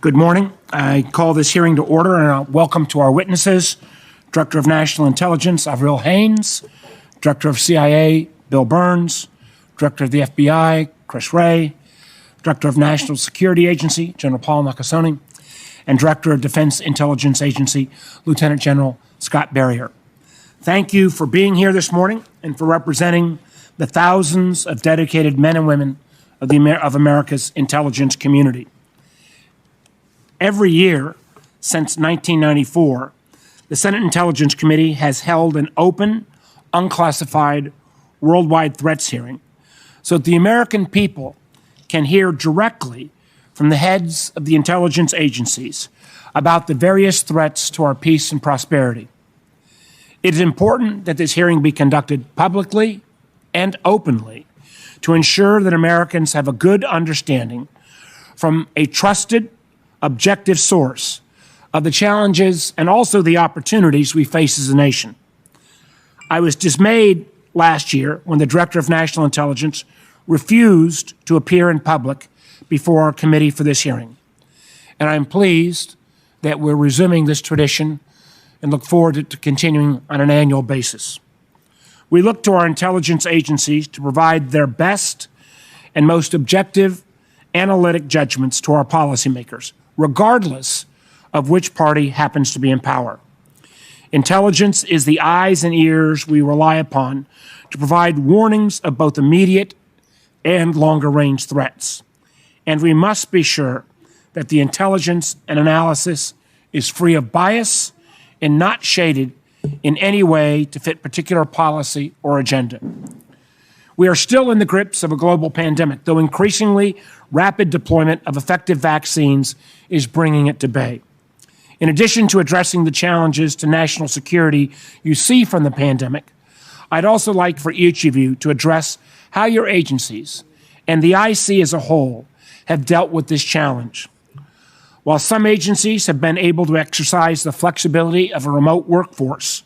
Good morning. I call this hearing to order and welcome to our witnesses, Director of National Intelligence, Dir Haynes, Director of CIA, Dir Burns, Director of the FBI, Dir Wray, Director of National Security Agency, General Paul Nakasone, and Director of Defense Intelligence Agency, Lieutenant General Scott Berrier. Thank you for being here this morning and for representing the thousands of dedicated men and women of America's intelligence community. Every year since 1994, the Senate Intelligence Committee has held an open, unclassified, worldwide threats hearing so that the American people can hear directly from the heads of the intelligence agencies about the various threats to our peace and prosperity. It is important that this hearing be conducted publicly and openly to ensure that Americans have a good understanding from a trusted, objective source of the challenges and also the opportunities we face as a nation. I was dismayed last year when the Director of National Intelligence refused to appear in public before our committee for this hearing. And I'm pleased that we're resuming this tradition and look forward to continuing on an annual basis. We look to our intelligence agencies to provide their best and most objective analytic judgments to our policymakers, regardless of which party happens to be in power. Intelligence is the eyes and ears we rely upon to provide warnings of both immediate and longer-range threats. And we must be sure that the intelligence and analysis is free of bias and not shaded in any way to fit particular policy or agenda. We are still in the grips of a global pandemic, though increasingly rapid deployment of effective vaccines is bringing it to bay. In addition to addressing the challenges to national security you see from the pandemic, I'd also like for each of you to address how your agencies and the IC as a whole have dealt with this challenge. While some agencies have been able to exercise the flexibility of a remote workforce,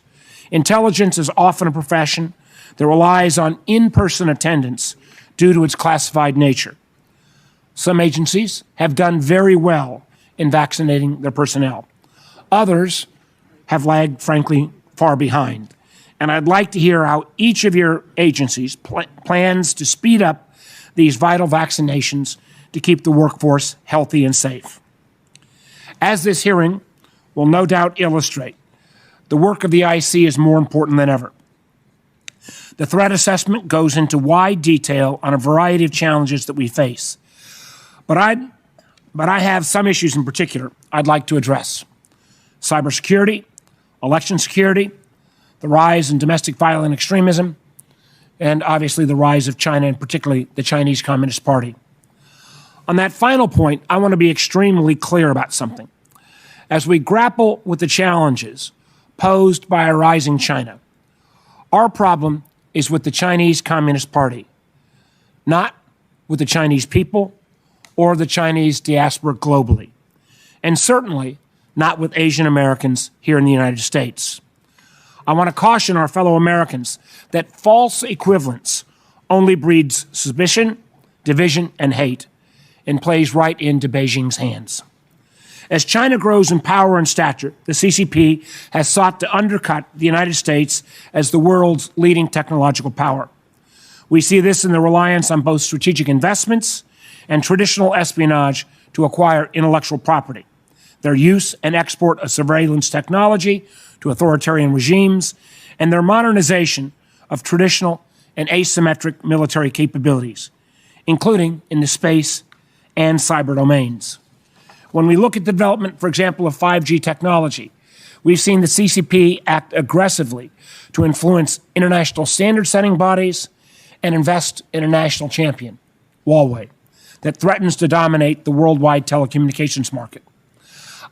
intelligence is often a profession that relies on in-person attendance due to its classified nature. Some agencies have done very well in vaccinating their personnel. Others have lagged, frankly, far behind. And I'd like to hear how each of your agencies plans to speed up these vital vaccinations to keep the workforce healthy and safe. As this hearing will no doubt illustrate, the work of the IC is more important than ever. The threat assessment goes into wide detail on a variety of challenges that we face. But I have some issues in particular I'd like to address. Cybersecurity, election security, the rise in domestic violent extremism, and obviously the rise of China, and particularly the Chinese Communist Party. On that final point, I want to be extremely clear about something. As we grapple with the challenges posed by a rising China, our problem is with the Chinese Communist Party, not with the Chinese people or the Chinese diaspora globally, and certainly not with Asian Americans here in the United States. I want to caution our fellow Americans that false equivalence only breeds suspicion, division, and hate, and plays right into Beijing's hands. As China grows in power and stature, the CCP has sought to undercut the United States as the world's leading technological power. We see this in the reliance on both strategic investments and traditional espionage to acquire intellectual property, their use and export of surveillance technology to authoritarian regimes, and their modernization of traditional and asymmetric military capabilities, including in the space and cyber domains. When we look at the development, for example, of 5G technology, we've seen the CCP act aggressively to influence international standard-setting bodies and invest in a national champion, Huawei, that threatens to dominate the worldwide telecommunications market.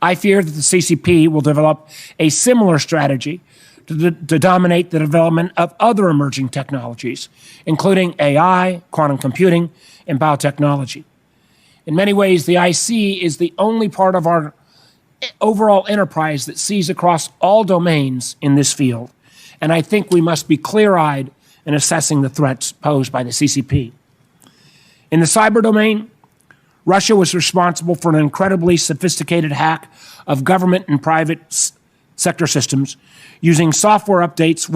I fear that the CCP will develop a similar strategy to dominate the development of other emerging technologies, including AI, quantum computing, and biotechnology. In many ways, the IC is the only part of our overall enterprise that sees across all domains in this field, and I think we must be clear-eyed in assessing the threats posed by the CCP. In the cyber domain, Russia was responsible for an incredibly sophisticated hack of government and private sector systems using software updates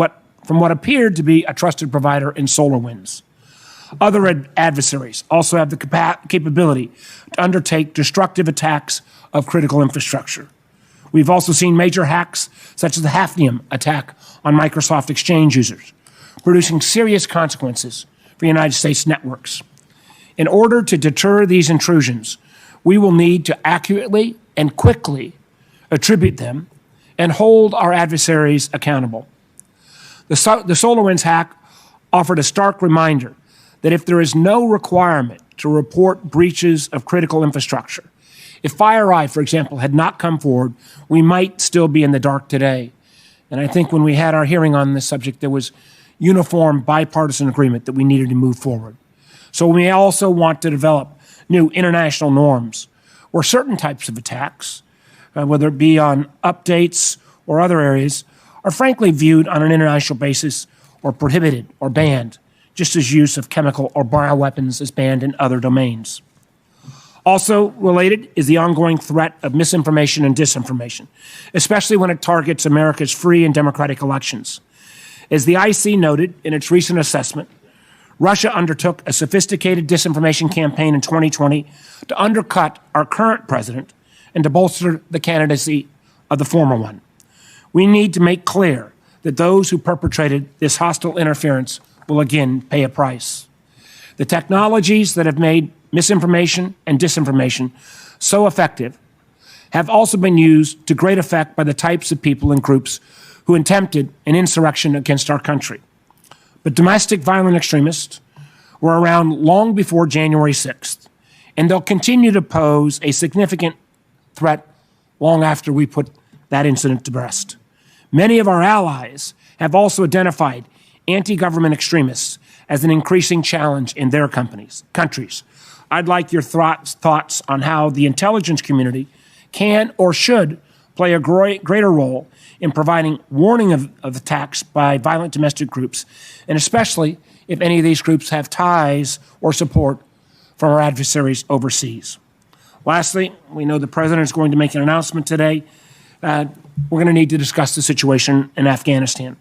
from what appeared to be a trusted provider in SolarWinds. Other adversaries also have the capability to undertake destructive attacks of critical infrastructure. We've also seen major hacks, such as the Hafnium attack on Microsoft Exchange users, producing serious consequences for United States networks. In order to deter these intrusions, we will need to accurately and quickly attribute them and hold our adversaries accountable. The SolarWinds hack offered a stark reminder that if there is no requirement to report breaches of critical infrastructure, if FireEye, for example, had not come forward, we might still be in the dark today. And I think when we had our hearing on this subject, there was uniform bipartisan agreement that we needed to move forward. So we also want to develop new international norms where certain types of attacks, whether it be on updates or other areas, are frankly viewed on an international basis or prohibited or banned, just as use of chemical or bioweapons is banned in other domains. Also related is the ongoing threat of misinformation and disinformation, especially when it targets America's free and democratic elections. As the IC noted in its recent assessment, Russia undertook a sophisticated disinformation campaign in 2020 to undercut our current president and to bolster the candidacy of the former one. We need to make clear that those who perpetrated this hostile interference will again pay a price. The technologies that have made misinformation and disinformation so effective have also been used to great effect by the types of people and groups who attempted an insurrection against our country. But domestic violent extremists were around long before January 6th, and they'll continue to pose a significant threat long after we put that incident to rest. Many of our allies have also identified anti-government extremists as an increasing challenge in their countries. I'd like your thoughts on how the intelligence community can or should play a greater role in providing warning of attacks by violent domestic groups, and especially if any of these groups have ties or support from our adversaries overseas. Lastly, we know the President is going to make an announcement today. We're going to need to discuss the situation in Afghanistan.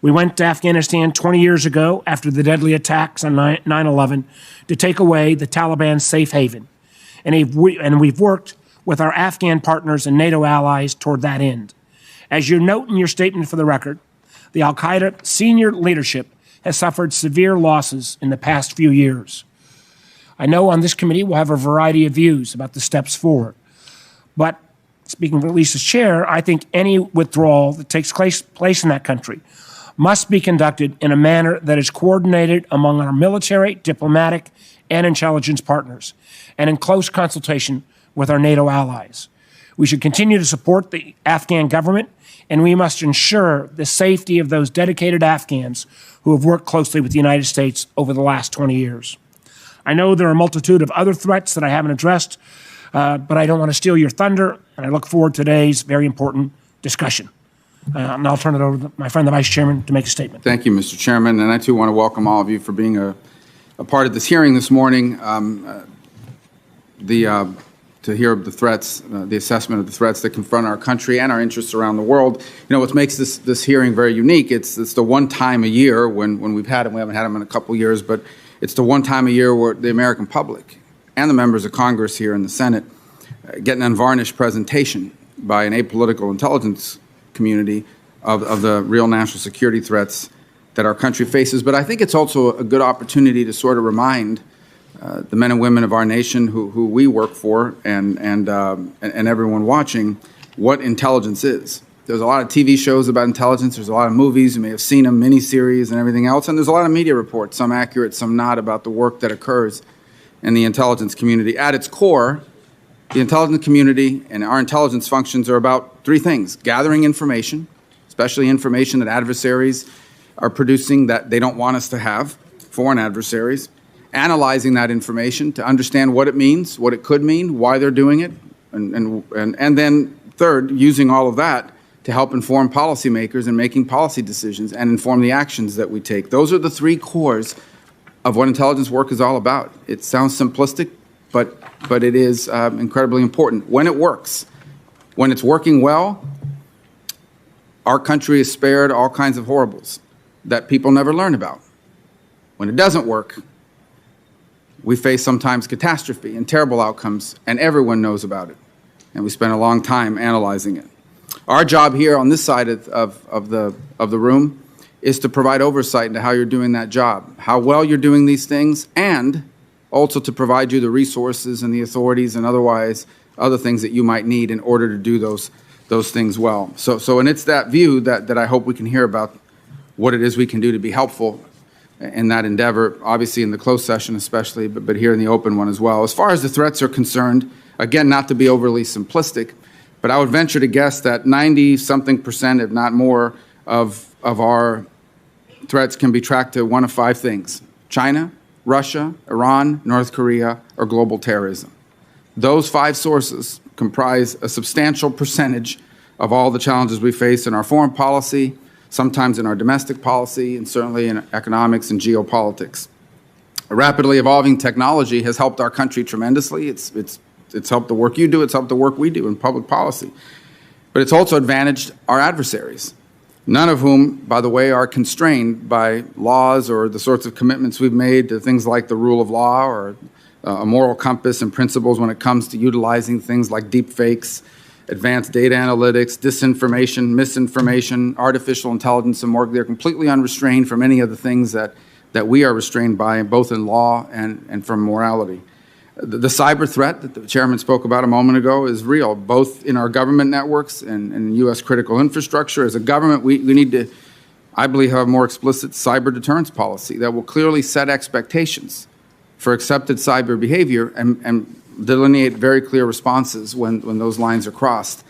We went to Afghanistan 20 years ago after the deadly attacks on 9/11 to take away the Taliban's safe haven. And we've worked with our Afghan partners and NATO allies toward that end. As you note in your statement for the record, the al-Qaeda senior leadership has suffered severe losses in the past few years. I know on this committee we'll have a variety of views about the steps forward. But speaking for Lisa's chair, I think any withdrawal that takes place in that country must be conducted in a manner that is coordinated among our military, diplomatic, and intelligence partners, and in close consultation with our NATO allies. We should continue to support the Afghan government, and we must ensure the safety of those dedicated Afghans who have worked closely with the United States over the last 20 years. I know there are a multitude of other threats that I haven't addressed, but I don't want to steal your thunder, and I look forward to today's very important discussion. And I'll turn it over to my friend, the Vice Chairman, to make a statement. Thank you, Mr. Chairman, and I too want to welcome all of you for being a part of this hearing this morning. To hear of the threats, the assessment of the threats that confront our country and our interests around the world. You know, what makes this hearing very unique, it's the one time a year when we've had them, we haven't had them in a couple years, but it's the one time a year where the American public and the members of Congress here in the Senate get an unvarnished presentation by an apolitical intelligence community of the real national security threats that our country faces. But I think it's also a good opportunity to sort of remind the men and women of our nation who we work for and everyone watching what intelligence is. There's a lot of TV shows about intelligence. There's a lot of movies. You may have seen them, miniseries and everything else. And there's a lot of media reports, some accurate, some not, about the work that occurs in the intelligence community. At its core, the intelligence community and our intelligence functions are about three things: gathering information, especially information that adversaries are producing that they don't want us to have, foreign adversaries; analyzing that information to understand what it means, what it could mean, why they're doing it, and then third, using all of that to help inform policymakers in making policy decisions and inform the actions that we take. Those are the three cores of what intelligence work is all about. It sounds simplistic, but it is incredibly important. When it works, when it's working well, our country is spared all kinds of horribles that people never learn about. When it doesn't work, we face sometimes catastrophe and terrible outcomes, and everyone knows about it. And we spend a long time analyzing it. Our job here on this side of the room is to provide oversight into how you're doing that job, how well you're doing these things, and also to provide you the resources and the authorities and otherwise other things that you might need in order to do those things well. And it's that view that I hope we can hear about what it is we can do to be helpful in that endeavor, obviously in the closed session especially, but here in the open one as well. As far as the threats are concerned, again, not to be overly simplistic, but I would venture to guess that 90-something%, if not more, of our threats can be tracked to one of five things: China, Russia, Iran, North Korea, or global terrorism. Those five sources comprise a substantial percentage of all the challenges we face in our foreign policy, sometimes in our domestic policy, and certainly in economics and geopolitics. A rapidly evolving technology has helped our country tremendously. It's helped the work you do. It's helped the work we do in public policy. But it's also advantaged our adversaries, none of whom, by the way, are constrained by laws or the sorts of commitments we've made to things like the rule of law or a moral compass and principles when it comes to utilizing things like deep fakes, advanced data analytics, disinformation, misinformation, artificial intelligence, and more. They're completely unrestrained from any of the things that we are restrained by, both in law and from morality. The cyber threat that the chairman spoke about a moment ago is real, both in our government networks and U.S. critical infrastructure. As a government, we need to, I believe, have a more explicit cyber deterrence policy that will clearly set expectations for accepted cyber behavior and delineate very clear responses when those lines are crossed.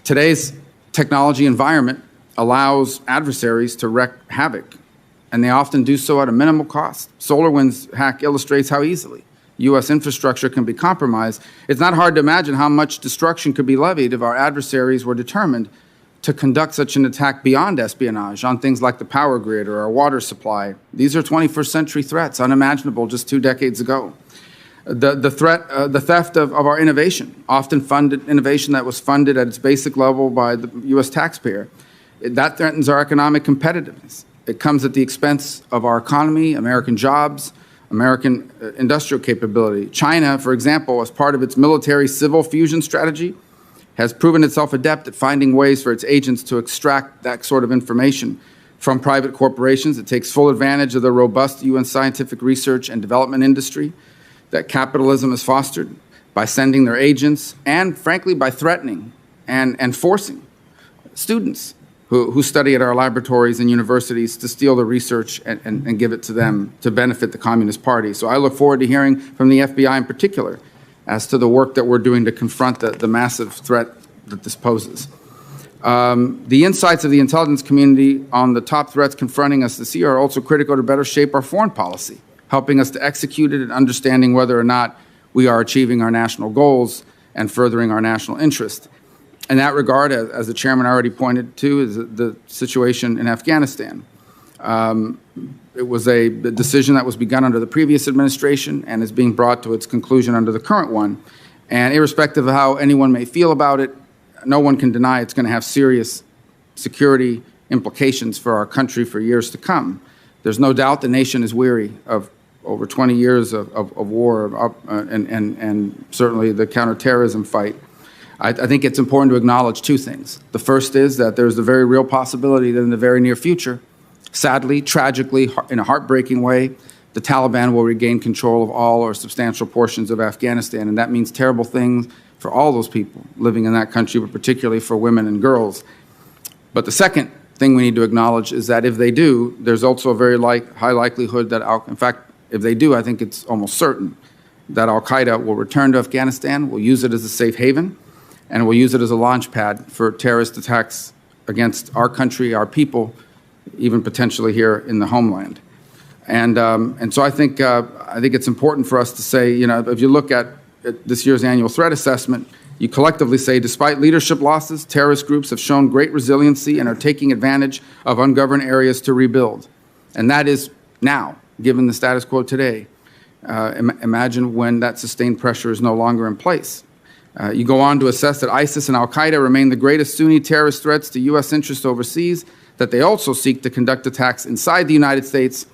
Today's technology environment allows adversaries to wreak havoc, and they often do so at a minimal cost. SolarWinds hack illustrates how easily U.S. infrastructure can be compromised. It's not hard to imagine how much destruction could be levied if our adversaries were determined to conduct such an attack beyond espionage on things like the power grid or our water supply. These are 21st century threats, unimaginable just 2 decades ago. The theft of our innovation, often funded innovation that was funded at its basic level by the U.S. taxpayer, that threatens our economic competitiveness. It comes at the expense of our economy, American jobs, American industrial capability. China, for example, as part of its military-civil fusion strategy, has proven itself adept at finding ways for its agents to extract that sort of information from private corporations. It takes full advantage of the robust UN scientific research and development industry that capitalism has fostered by sending their agents and, frankly, by threatening and forcing students who study at our laboratories and universities to steal the research and give it to them to benefit the Communist Party. So I look forward to hearing from the FBI in particular as to the work that we're doing to confront the massive threat that this poses. The insights of the intelligence community on the top threats confronting us this year are also critical to better shape our foreign policy, helping us to execute it and understanding whether or not we are achieving our national goals and furthering our national interest. In that regard, as the chairman already pointed to, is the situation in Afghanistan. It was a decision that was begun under the previous administration and is being brought to its conclusion under the current one. And irrespective of how anyone may feel about it, no one can deny it's going to have serious security implications for our country for years to come. There's no doubt the nation is weary of over 20 years of war and certainly the counterterrorism fight. I think it's important to acknowledge two things. The first is that there's the very real possibility that in the very near future, sadly, tragically, in a heartbreaking way, the Taliban will regain control of all or substantial portions of Afghanistan, and that means terrible things for all those people living in that country, but particularly for women and girls. But the second thing we need to acknowledge is that if they do, there's also a very high likelihood that, in fact, if they do, I think it's almost certain that al-Qaeda will return to Afghanistan, will use it as a safe haven, and we'll use it as a launch pad for terrorist attacks against our country, our people, even potentially here in the homeland. And so I think it's important for us to say, you know, if you look at this year's annual threat assessment, you collectively say, despite leadership losses, terrorist groups have shown great resiliency and are taking advantage of ungoverned areas to rebuild. And that is now, given the status quo today. Imagine when that sustained pressure is no longer in place. You go on to assess that ISIS and al-Qaeda remain the greatest Sunni terrorist threats to U.S. interests overseas, that they also seek to conduct attacks inside the United States,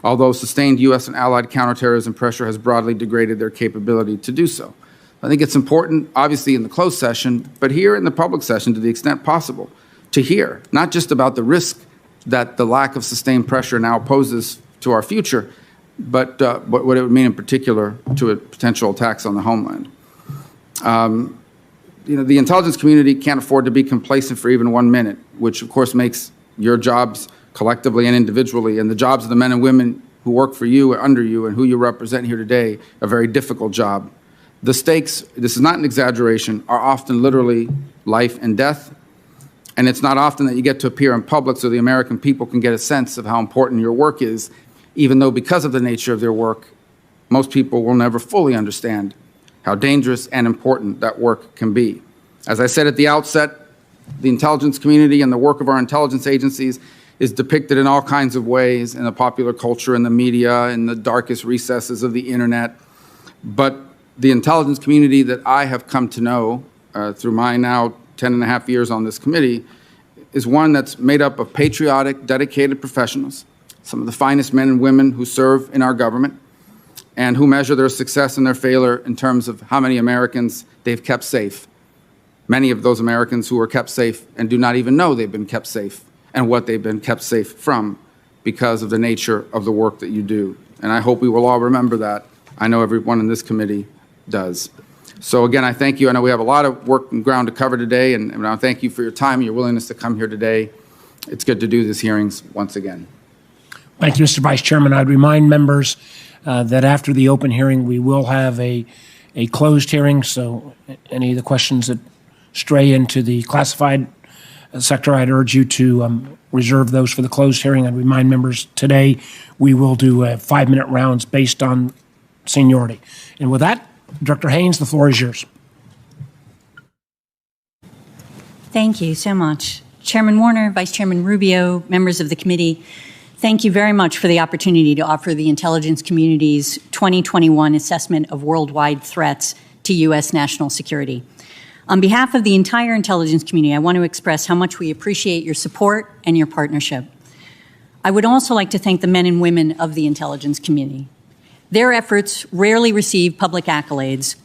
although sustained U.S. and allied counterterrorism pressure has broadly degraded their capability to do so. I think it's important, obviously, in the closed session, but here in the public session, to the extent possible, to hear not just about the risk that the lack of sustained pressure now poses to our future, but what it would mean in particular to potential attacks on the homeland. The intelligence community can't afford to be complacent for even 1 minute, which of course makes your jobs collectively and individually, and the jobs of the men and women who work for you and under you and who you represent here today, a very difficult job. The stakes, this is not an exaggeration, are often literally life and death, and it's not often that you get to appear in public so the American people can get a sense of how important your work is, even though because of the nature of their work, most people will never fully understand how dangerous and important that work can be. As I said at the outset, the intelligence community and the work of our intelligence agencies is depicted in all kinds of ways in the popular culture, in the media, in the darkest recesses of the internet. But the intelligence community that I have come to know through my now 10.5 years on this committee is one that's made up of patriotic, dedicated professionals, some of the finest men and women who serve in our government, and who measure their success and their failure in terms of how many Americans they've kept safe. Many of those Americans who are kept safe and do not even know they've been kept safe and what they've been kept safe from because of the nature of the work that you do. And I hope we will all remember that. I know everyone in this committee does. So again, I thank you. I know we have a lot of work and ground to cover today, and I thank you for your time and your willingness to come here today. It's good to do these hearings once again. Thank you, Mr. Vice Chairman. I'd remind members that after the open hearing, we will have a closed hearing, so any of the questions that stray into the classified sector, I'd urge you to reserve those for the closed hearing. I'd remind members today we will do 5-minute rounds based on seniority. And with that, Director Haynes, the floor is yours. Thank you so much. Chairman Warner, Vice Chairman Rubio, members of the committee, thank you very much for the opportunity to offer the intelligence community's 2021 assessment of worldwide threats to U.S. national security. On behalf of the entire intelligence community, I want to express how much we appreciate your support and your partnership. I would also like to thank the men and women of the intelligence community. Their efforts rarely receive public accolades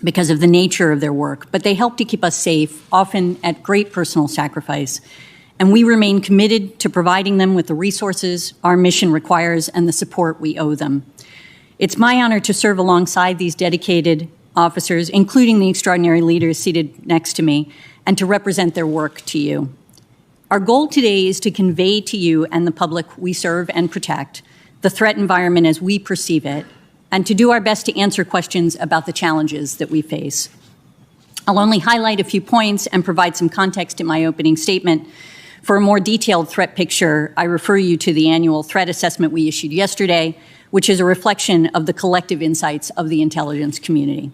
because of the nature of their work, but they help to keep us safe, often at great personal sacrifice. And we remain committed to providing them with the resources our mission requires and the support we owe them. It's my honor to serve alongside these dedicated officers, including the extraordinary leaders seated next to me, and to represent their work to you. Our goal today is to convey to you and the public we serve and protect the threat environment as we perceive it, and to do our best to answer questions about the challenges that we face. I'll only highlight a few points and provide some context in my opening statement. For a more detailed threat picture, I refer you to the annual threat assessment we issued yesterday, which is a reflection of the collective insights of the intelligence community.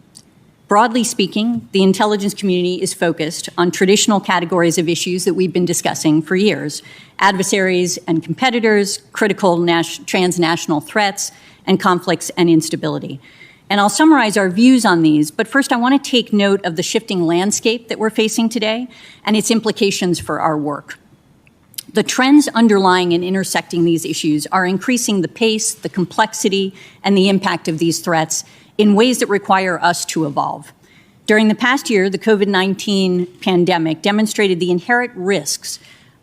Broadly speaking, the intelligence community is focused on traditional categories of issues that we've been discussing for years: adversaries and competitors, critical transnational threats, and conflicts and instability. And I'll summarize our views on these, but first I want to take note of the shifting landscape that we're facing today and its implications for our work. The trends underlying and intersecting these issues are increasing the pace, the complexity, and the impact of these threats in ways that require us to evolve. During the past year, the COVID-19 pandemic demonstrated the inherent risks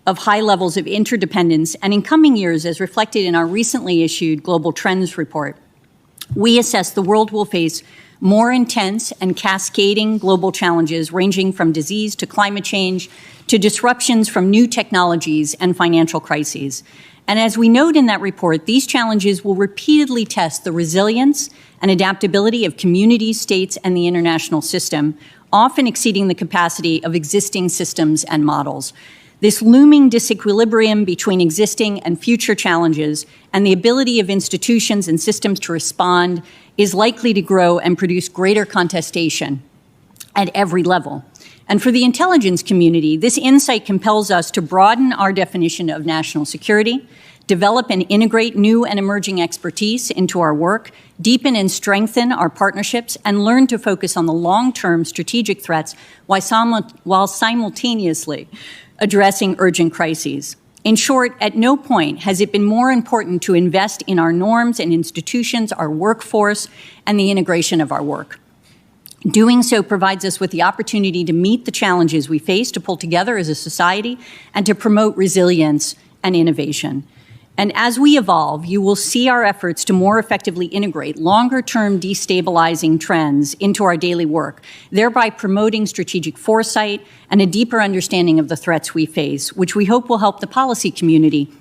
of high levels of interdependence, and in coming years, as reflected in our recently issued Global Trends report, we assess the world will face more intense and cascading global challenges ranging from disease to climate change to disruptions from new technologies and financial crises. And as we note in that report, these challenges will repeatedly test the resilience and adaptability of communities, states, and the international system, often exceeding the capacity of existing systems and models. This looming disequilibrium between existing and future challenges and the ability of institutions and systems to respond is likely to grow and produce greater contestation at every level. And for the intelligence community, this insight compels us to broaden our definition of national security, develop and integrate new and emerging expertise into our work, deepen and strengthen our partnerships, and learn to focus on the long-term strategic threats while simultaneously addressing urgent crises. In short, at no point has it been more important to invest in our norms and institutions, our workforce, and the integration of our work. Doing so provides us with the opportunity to meet the challenges we face, to pull together as a society, and to promote resilience and innovation. And as we evolve, you will see our efforts to more effectively integrate longer-term destabilizing trends into our daily work, thereby promoting strategic foresight and a deeper understanding of the threats we face, which we hope will help the policy community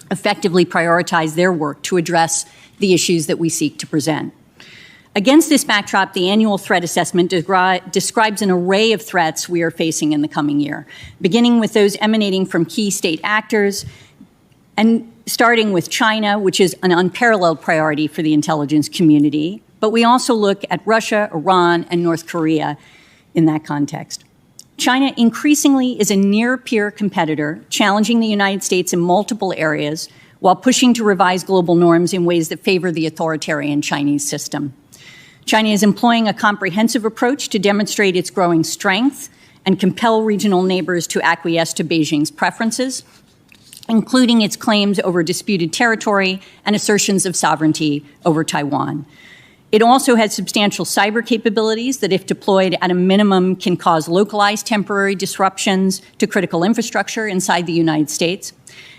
effectively prioritize their work to address the issues that we seek to present. Against this backdrop, the annual threat assessment describes an array of threats we are facing in the coming year, beginning with those emanating from key state actors, and starting with China, which is an unparalleled priority for the intelligence community. But we also look at Russia, Iran, and North Korea in that context. China increasingly is a near-peer competitor, challenging the United States in multiple areas while pushing to revise global norms in ways that favor the authoritarian Chinese system. China is employing a comprehensive approach to demonstrate its growing strength and compel regional neighbors to acquiesce to Beijing's preferences, including its claims over disputed territory and assertions of sovereignty over Taiwan. It also has substantial cyber capabilities that, if deployed at a minimum, can cause localized temporary disruptions to critical infrastructure inside the United States.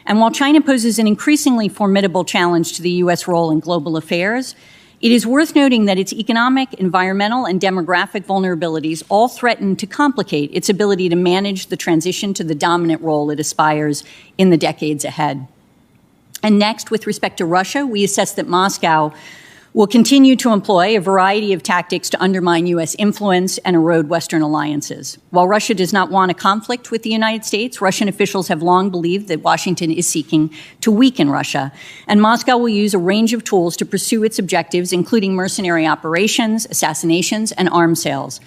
And while China poses an increasingly formidable challenge to the U.S. role in global affairs, it is worth noting that its economic, environmental, and demographic vulnerabilities all threaten to complicate its ability to manage the transition to the dominant role it aspires in the decades ahead. And next, with respect to Russia, we assess that Moscow will continue to employ a variety of tactics to undermine U.S. influence and erode Western alliances. While Russia does not want a conflict with the United States, Russian officials have long believed that Washington is seeking to weaken Russia, and Moscow will use a range of tools to pursue its objectives, including mercenary operations, assassinations, and arms sales.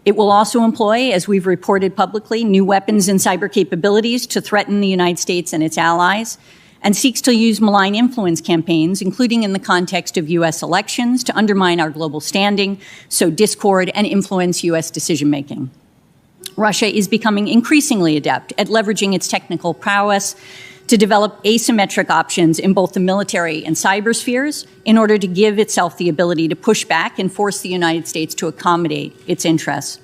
It will also employ, as we've reported publicly, new weapons and cyber capabilities to threaten the United States and its allies, and seeks to use malign influence campaigns, including in the context of U.S. elections, to undermine our global standing, sow discord, and influence U.S. decision-making. Russia is becoming increasingly adept at leveraging its technical prowess to develop asymmetric options in both the military and cyber spheres in order to give itself the ability to push back and force the United States to accommodate its interests.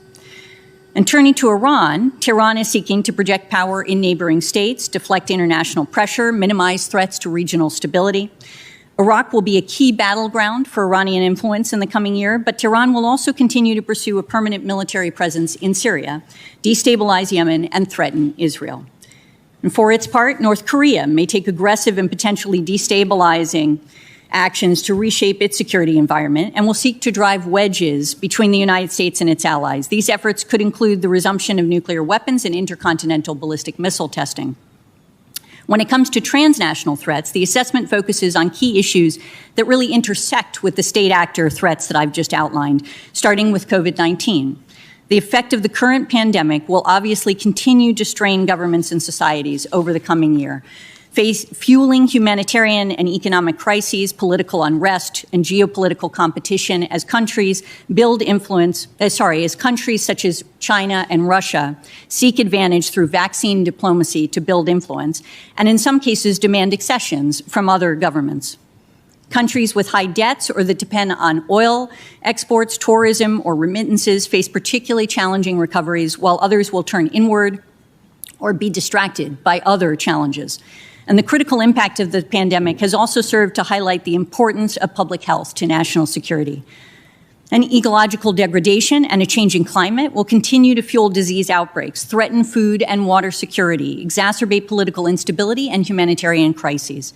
And turning to Iran, Tehran is seeking to project power in neighboring states, deflect international pressure, minimize threats to regional stability. Iraq will be a key battleground for Iranian influence in the coming year, but Tehran will also continue to pursue a permanent military presence in Syria, destabilize Yemen, and threaten Israel. And for its part, North Korea may take aggressive and potentially destabilizing actions to reshape its security environment and will seek to drive wedges between the United States and its allies. These efforts could include the resumption of nuclear weapons and intercontinental ballistic missile testing. When it comes to transnational threats, the assessment focuses on key issues that really intersect with the state actor threats that I've just outlined, starting with COVID-19. The effect of the current pandemic will obviously continue to strain governments and societies over the coming year, fueling humanitarian and economic crises, political unrest, and geopolitical competition as countries build influence, as countries such as China and Russia seek advantage through vaccine diplomacy to build influence, and in some cases demand accessions from other governments. Countries with high debts or that depend on oil exports, tourism, or remittances face particularly challenging recoveries, while others will turn inward or be distracted by other challenges. And the critical impact of the pandemic has also served to highlight the importance of public health to national security. And ecological degradation and a changing climate will continue to fuel disease outbreaks, threaten food and water security, exacerbate political instability and humanitarian crises.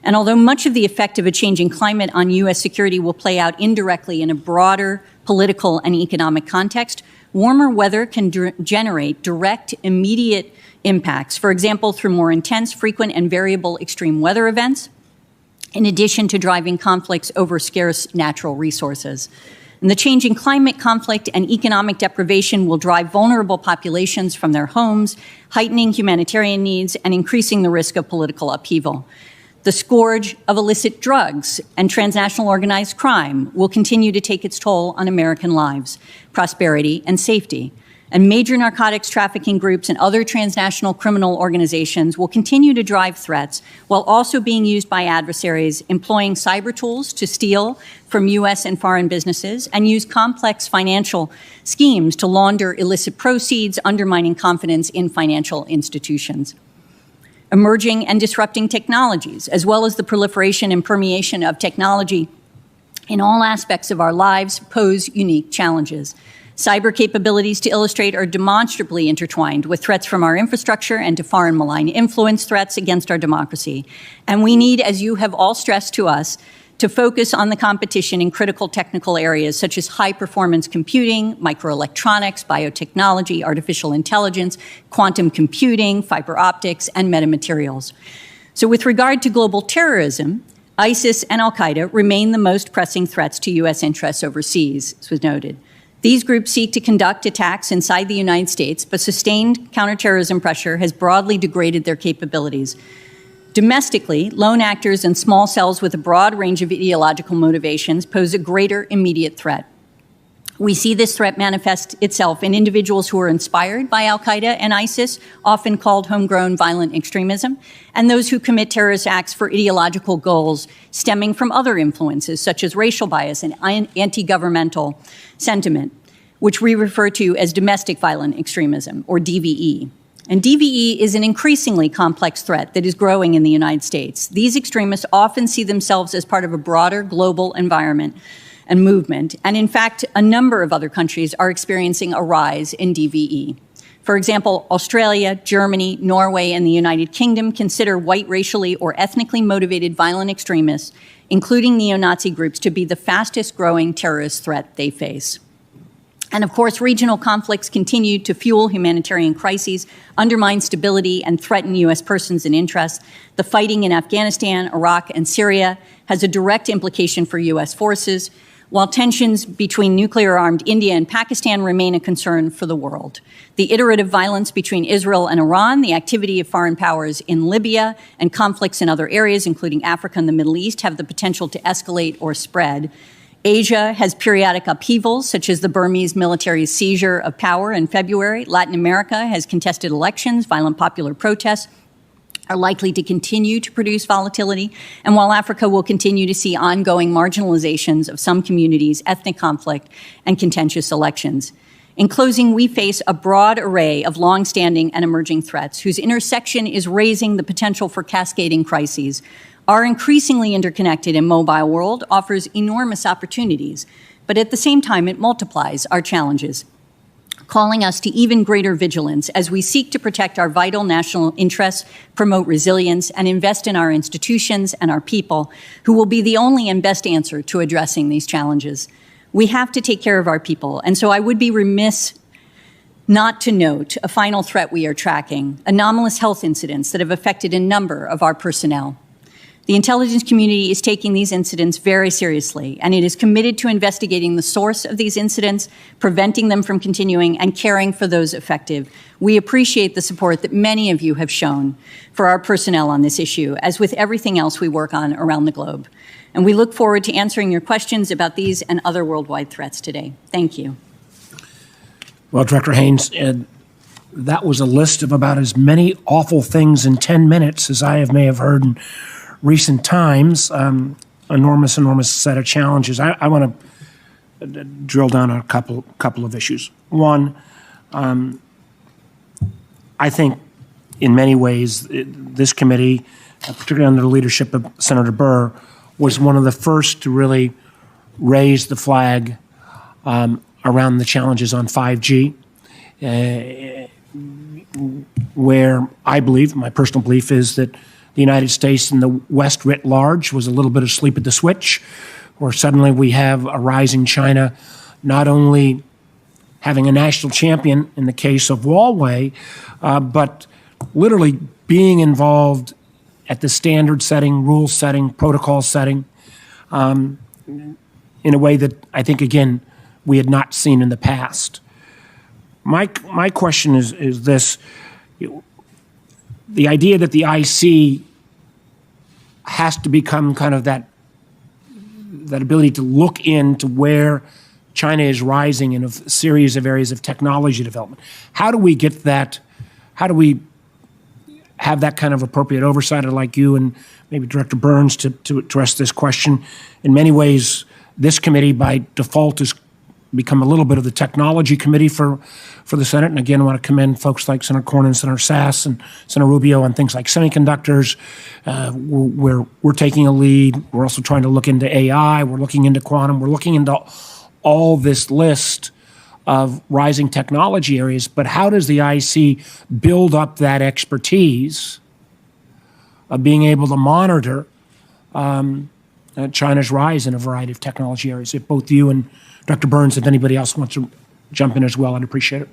And although much of the effect of a changing climate on U.S. security will play out indirectly in a broader political and economic context, warmer weather can generate direct, immediate impacts, for example, through more intense, frequent, and variable extreme weather events, in addition to driving conflicts over scarce natural resources. And the changing climate, conflict, and economic deprivation will drive vulnerable populations from their homes, heightening humanitarian needs and increasing the risk of political upheaval. The scourge of illicit drugs and transnational organized crime will continue to take its toll on American lives, prosperity, and safety. And major narcotics trafficking groups and other transnational criminal organizations will continue to drive threats while also being used by adversaries employing cyber tools to steal from U.S. and foreign businesses and use complex financial schemes to launder illicit proceeds, undermining confidence in financial institutions. Emerging and disrupting technologies, as well as the proliferation and permeation of technology in all aspects of our lives, pose unique challenges. Cyber capabilities, to illustrate, are demonstrably intertwined with threats from our infrastructure and to foreign malign influence threats against our democracy. And we need, as you have all stressed to us, to focus on the competition in critical technical areas such as high-performance computing, microelectronics, biotechnology, artificial intelligence, quantum computing, fiber optics, and metamaterials. So with regard to global terrorism, ISIS and al-Qaeda remain the most pressing threats to U.S. interests overseas, as was noted. These groups seek to conduct attacks inside the United States, but sustained counterterrorism pressure has broadly degraded their capabilities. Domestically, lone actors and small cells with a broad range of ideological motivations pose a greater immediate threat. We see this threat manifest itself in individuals who are inspired by al-Qaeda and ISIS, often called homegrown violent extremism, and those who commit terrorist acts for ideological goals stemming from other influences, such as racial bias and anti-governmental sentiment, which we refer to as domestic violent extremism, or DVE. And DVE is an increasingly complex threat that is growing in the United States. These extremists often see themselves as part of a broader global environment and movement, and in fact, a number of other countries are experiencing a rise in DVE. For example, Australia, Germany, Norway, and the United Kingdom consider white racially or ethnically motivated violent extremists, including neo-Nazi groups, to be the fastest growing terrorist threat they face. And of course, regional conflicts continue to fuel humanitarian crises, undermine stability, and threaten U.S. persons and interests. The fighting in Afghanistan, Iraq, and Syria has a direct implication for U.S. forces, while tensions between nuclear-armed India and Pakistan remain a concern for the world. The iterative violence between Israel and Iran, the activity of foreign powers in Libya, and conflicts in other areas, including Africa and the Middle East, have the potential to escalate or spread. Asia has periodic upheavals, such as the Burmese military seizure of power in February. Latin America has contested elections, violent popular protests are likely to continue to produce volatility, and while Africa will continue to see ongoing marginalizations of some communities, ethnic conflict, and contentious elections. In closing, we face a broad array of long-standing and emerging threats whose intersection is raising the potential for cascading crises. Our increasingly interconnected and mobile world offers enormous opportunities, but at the same time, it multiplies our challenges, calling us to even greater vigilance as we seek to protect our vital national interests, promote resilience, and invest in our institutions and our people, who will be the only and best answer to addressing these challenges. We have to take care of our people, and so I would be remiss not to note a final threat we are tracking: anomalous health incidents that have affected a number of our personnel. The intelligence community is taking these incidents very seriously, and it is committed to investigating the source of these incidents, preventing them from continuing, and caring for those affected. We appreciate the support that many of you have shown for our personnel on this issue, as with everything else we work on around the globe. And we look forward to answering your questions about these and other worldwide threats today. Thank you. Well, Director Haynes, that was a list of about as many awful things in 10 minutes as I may have heard in recent times. Enormous set of challenges. I want to drill down on a couple of issues. One, I think in many ways this committee, particularly under the leadership of Senator Burr, was one of the first to really raise the flag around the challenges on 5G, where I believe, my personal belief is that the United States and the West writ large was a little bit asleep at the switch, where suddenly we have a rising China not only having a national champion in the case of Huawei, but literally being involved at the standard setting, rule setting, protocol setting, in a way that I think, again, we had not seen in the past. My question is this: the idea that the IC has to become kind of that ability to look into where China is rising in a series of areas of technology development. How do we get that? How do we have that kind of appropriate oversight? I'd like you and maybe Director Burns to address this question. In many ways, this committee by default has become a little bit of the technology committee for the Senate. And again, I want to commend folks like Senator Cornyn, Senator Sass, and Senator Rubio on things like semiconductors. We're taking a lead. We're also trying to look into AI. We're looking into quantum. We're looking into all this list of rising technology areas. But how does the IC build up that expertise of being able to monitor China's rise in a variety of technology areas? If both you and Dr. Burns, if anybody else wants to jump in as well, I'd appreciate it.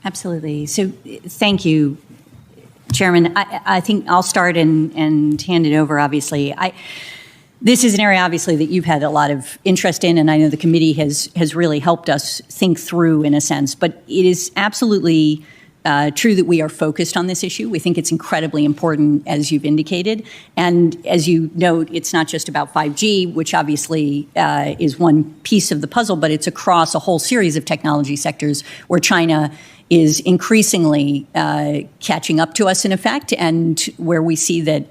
Absolutely. So thank you, Chairman. I think I'll start and hand it over, obviously. This is an area, obviously, that you've had a lot of interest in, and I know the committee has really helped us think through, in a sense. But it is absolutely true that we are focused on this issue. We think it's incredibly important, as you've indicated. And as you note, it's not just about 5G, which obviously is one piece of the puzzle, but it's across a whole series of technology sectors where China is increasingly catching up to us, in effect, and where we see that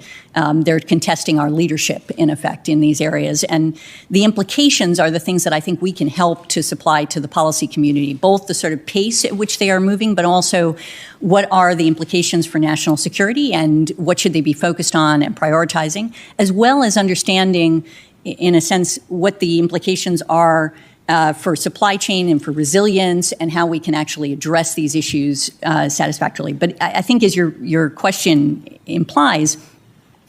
they're contesting our leadership, in effect, in these areas. And the implications are the things that I think we can help to supply to the policy community, both the sort of pace at which they are moving, but also what are the implications for national security and what should they be focused on and prioritizing, as well as understanding, in a sense, what the implications are for supply chain and for resilience and how we can actually address these issues satisfactorily. But I think, as your question implies,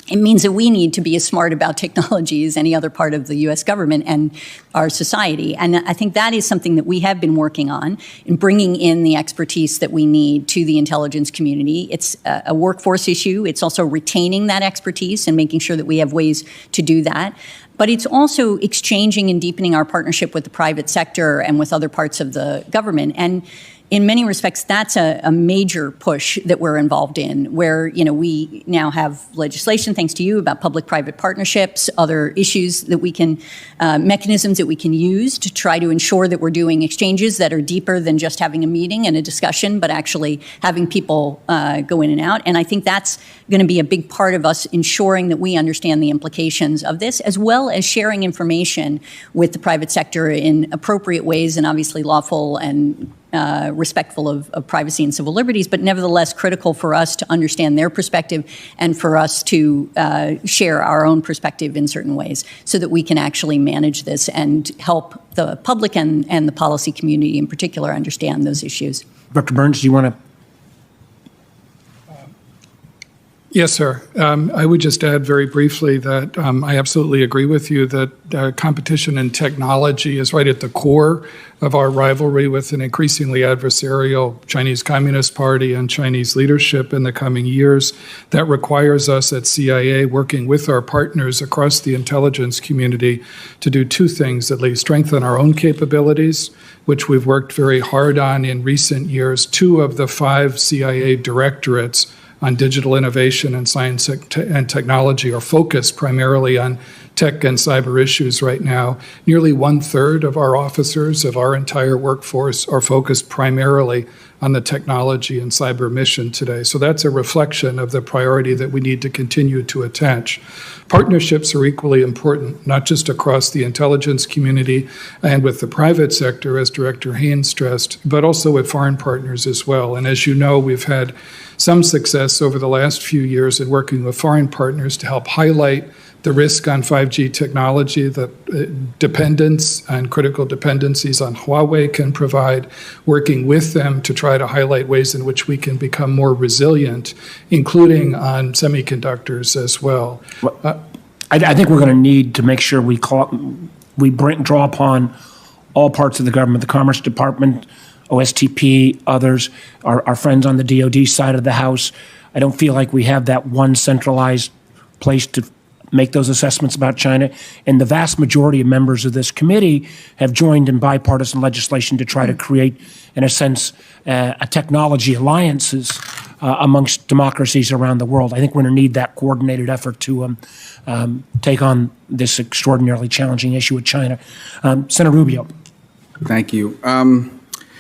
it means that we need to be as smart about technology as any other part of the U.S. government and our society. And I think that is something that we have been working on in bringing in the expertise that we need to the intelligence community. It's a workforce issue. It's also retaining that expertise and making sure that we have ways to do that. But it's also exchanging and deepening our partnership with the private sector and with other parts of the government. And in many respects, that's a major push that we're involved in, where, you know, we now have legislation, thanks to you, about public-private partnerships, other issues that we can, mechanisms that we can use to try to ensure that we're doing exchanges that are deeper than just having a meeting and a discussion, but actually having people go in and out. And I think that's going to be a big part of us ensuring that we understand the implications of this, as well as sharing information with the private sector in appropriate ways and obviously lawful and respectful of privacy and civil liberties, but nevertheless critical for us to understand their perspective and for us to share our own perspective in certain ways so that we can actually manage this and help the public and the policy community in particular understand those issues. Dr. Burns, do you want to? Yes, sir. I would just add very briefly that I absolutely agree with you that competition in technology is right at the core of our rivalry with an increasingly adversarial Chinese Communist Party and Chinese leadership in the coming years. That requires us at CIA, working with our partners across the intelligence community, to do two things at least: strengthen our own capabilities, which we've worked very hard on in recent years. 2 of the 5 CIA directorates on digital innovation and science and technology are focused primarily on tech and cyber issues right now. Nearly 1/3 of our officers of our entire workforce are focused primarily on the technology and cyber mission today. So that's a reflection of the priority that we need to continue to attach. Partnerships are equally important, not just across the intelligence community and with the private sector, as Director Haynes stressed, but also with foreign partners as well. And as you know, we've had some success over the last few years in working with foreign partners to help highlight the risk on 5G technology, the dependence and critical dependencies on Huawei can provide, working with them to try to highlight ways in which we can become more resilient, including on semiconductors as well. I think we're going to need to make sure we draw upon all parts of the government, the Commerce Department, OSTP, others, our friends on the DoD side of the house. I don't feel like we have that one centralized place to make those assessments about China. And the vast majority of members of this committee have joined in bipartisan legislation to try to create, in a sense, a technology alliances amongst democracies around the world. I think we're going to need that coordinated effort to take on this extraordinarily challenging issue with China. Senator Rubio. Thank you.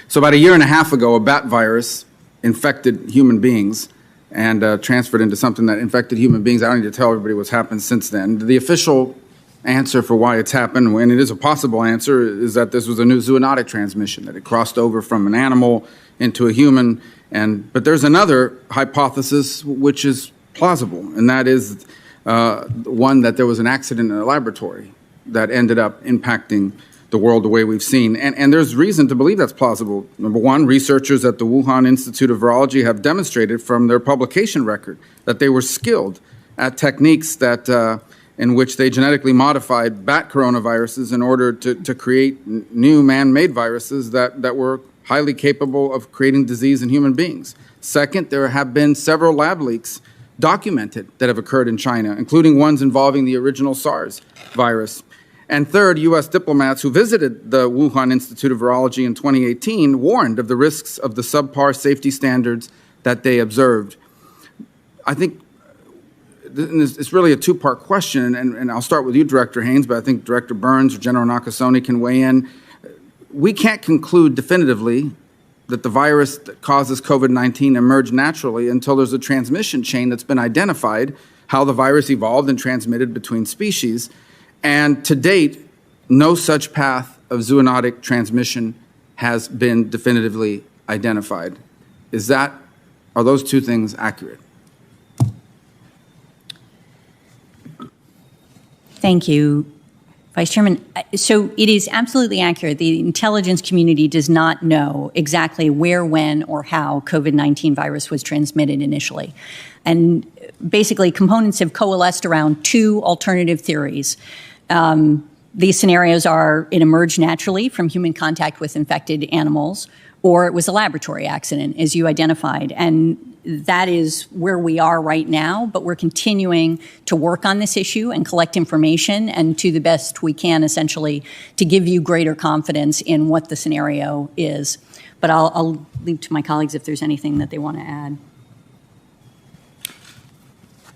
So about a year and a half ago, a bat virus infected human beings and transferred into something that infected human beings. I don't need to tell everybody what's happened since then. The official answer for why it's happened, and it is a possible answer, is that this was a new zoonotic transmission, that it crossed over from an animal into a human. But there's another hypothesis which is plausible, and that is one that there was an accident in a laboratory that ended up impacting the world the way we've seen. And there's reason to believe that's plausible. Number one, researchers at the Wuhan Institute of Virology have demonstrated from their publication record that they were skilled at techniques that in which they genetically modified bat coronaviruses in order to create new man-made viruses that were highly capable of creating disease in human beings. Second, there have been several lab leaks documented that have occurred in China, including ones involving the original SARS virus. And third, U.S. diplomats who visited the Wuhan Institute of Virology in 2018 warned of the risks of the subpar safety standards that they observed. I think it's really a two-part question, and I'll start with you, Director Haynes, but I think Director Burns or General Nakasone can weigh in. We can't conclude definitively that the virus that causes COVID-19 emerged naturally until there's a transmission chain that's been identified, how the virus evolved and transmitted between species. And to date, no such path of zoonotic transmission has been definitively identified. Are those two things accurate? Thank you, Vice Chairman. So it is absolutely accurate. The intelligence community does not know exactly where, when, or how COVID-19 virus was transmitted initially. And basically, components have coalesced around two alternative theories. These scenarios are it emerged naturally from human contact with infected animals, or it was a laboratory accident, as you identified. And that is where we are right now, but we're continuing to work on this issue and collect information, and to the best we can, essentially, to give you greater confidence in what the scenario is. But I'll leave to my colleagues if there's anything that they want to add.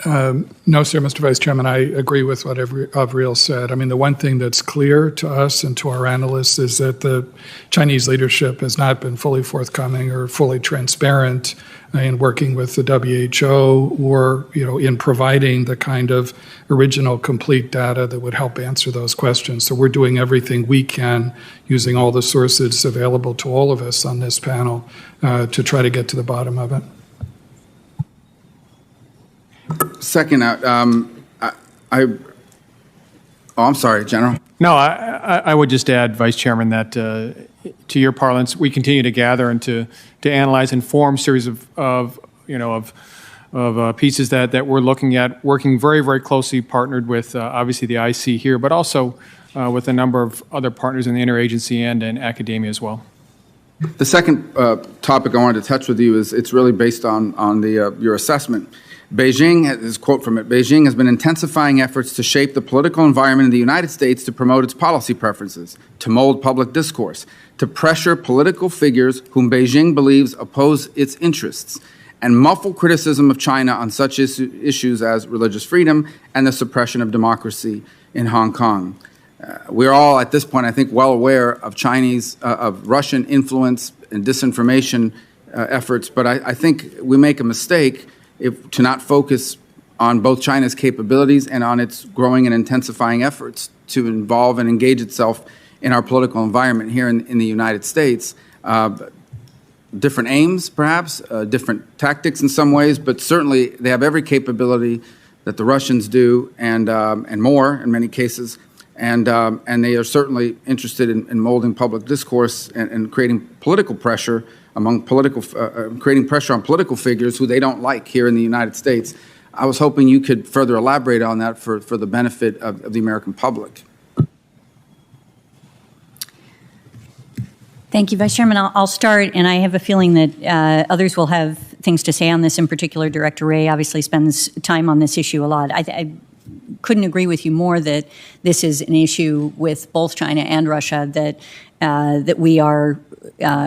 No, sir, Mr. Vice Chairman, I agree with what Avril said. I mean, the one thing that's clear to us and to our analysts is that the Chinese leadership has not been fully forthcoming or fully transparent in working with the WHO or, in providing the kind of original complete data that would help answer those questions. So we're doing everything we can using all the sources available to all of us on this panel to try to get to the bottom of it. Second, I'm sorry, General. No, I would just add, Vice Chairman, that to your parlance, we continue to gather and to analyze and form series of pieces that we're looking at, working very, very closely, partnered with obviously the IC here, but also with a number of other partners in the interagency and in academia as well. The second topic I wanted to touch with you is it's really based on your assessment. Beijing, this quote from it, Beijing has been intensifying efforts to shape the political environment in the United States to promote its policy preferences, to mold public discourse, to pressure political figures whom Beijing believes oppose its interests, and muffle criticism of China on such issues as religious freedom and the suppression of democracy in Hong Kong. We're all, at this point, I think, well aware of of Russian influence and disinformation efforts, but I think we make a mistake to not focus on both China's capabilities and on its growing and intensifying efforts to involve and engage itself in our political environment here in the United States. Different aims, perhaps, different tactics in some ways, but certainly they have every capability that the Russians do and more in many cases. And they are certainly interested in molding public discourse and creating political pressure creating pressure on political figures who they don't like here in the United States. I was hoping you could further elaborate on that for the benefit of the American public. Thank you, Vice Chairman. I'll start, and I have a feeling that others will have things to say on this. In particular, Director Wray obviously spends time on this issue a lot. couldn't agree with you more that this is an issue with both China and Russia that we are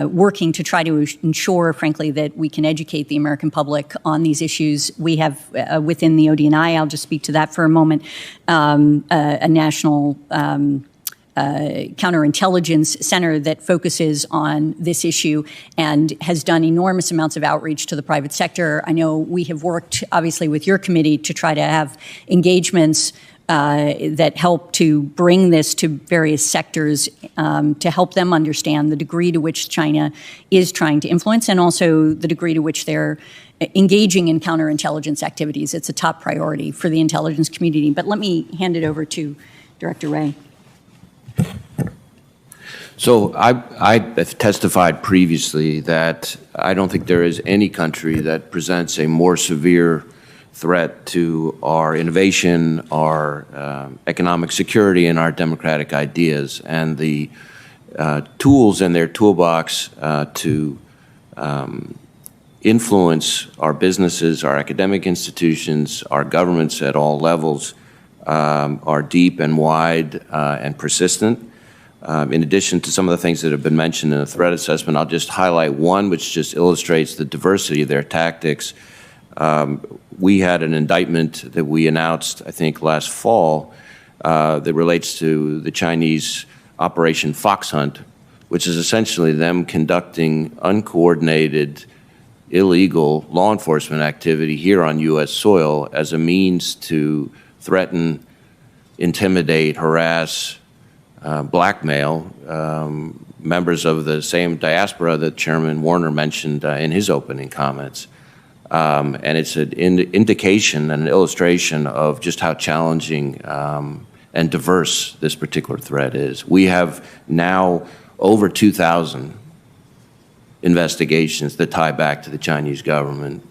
working to try to ensure, frankly, that we can educate the American public on these issues. We have within the ODNI, I'll just speak to that for a moment, a national counterintelligence center that focuses on this issue and has done enormous amounts of outreach to the private sector. I know we have worked, obviously, with your committee to try to have engagements that help to bring this to various sectors to help them understand the degree to which China is trying to influence and also the degree to which they're engaging in counterintelligence activities. It's a top priority for the intelligence community. But let me hand it over to Director Wray. So I testified previously that I don't think there is any country that presents a more severe threat to our innovation, our economic security, and our democratic ideas. And the tools in their toolbox to influence our businesses, our academic institutions, our governments at all levels are deep and wide and persistent. In addition to some of the things that have been mentioned in the threat assessment, I'll just highlight one which just illustrates the diversity of their tactics. We had an indictment that we announced, I think, last fall that relates to the Chinese Operation Fox Hunt, which is essentially them conducting uncoordinated, illegal law enforcement activity here on U.S. soil as a means to threaten, intimidate, harass, blackmail members of the same diaspora that Chairman Warner mentioned in his opening comments. And it's an indication and an illustration of just how challenging and diverse this particular threat is. We have now over 2,000 investigations that tie back to the Chinese government.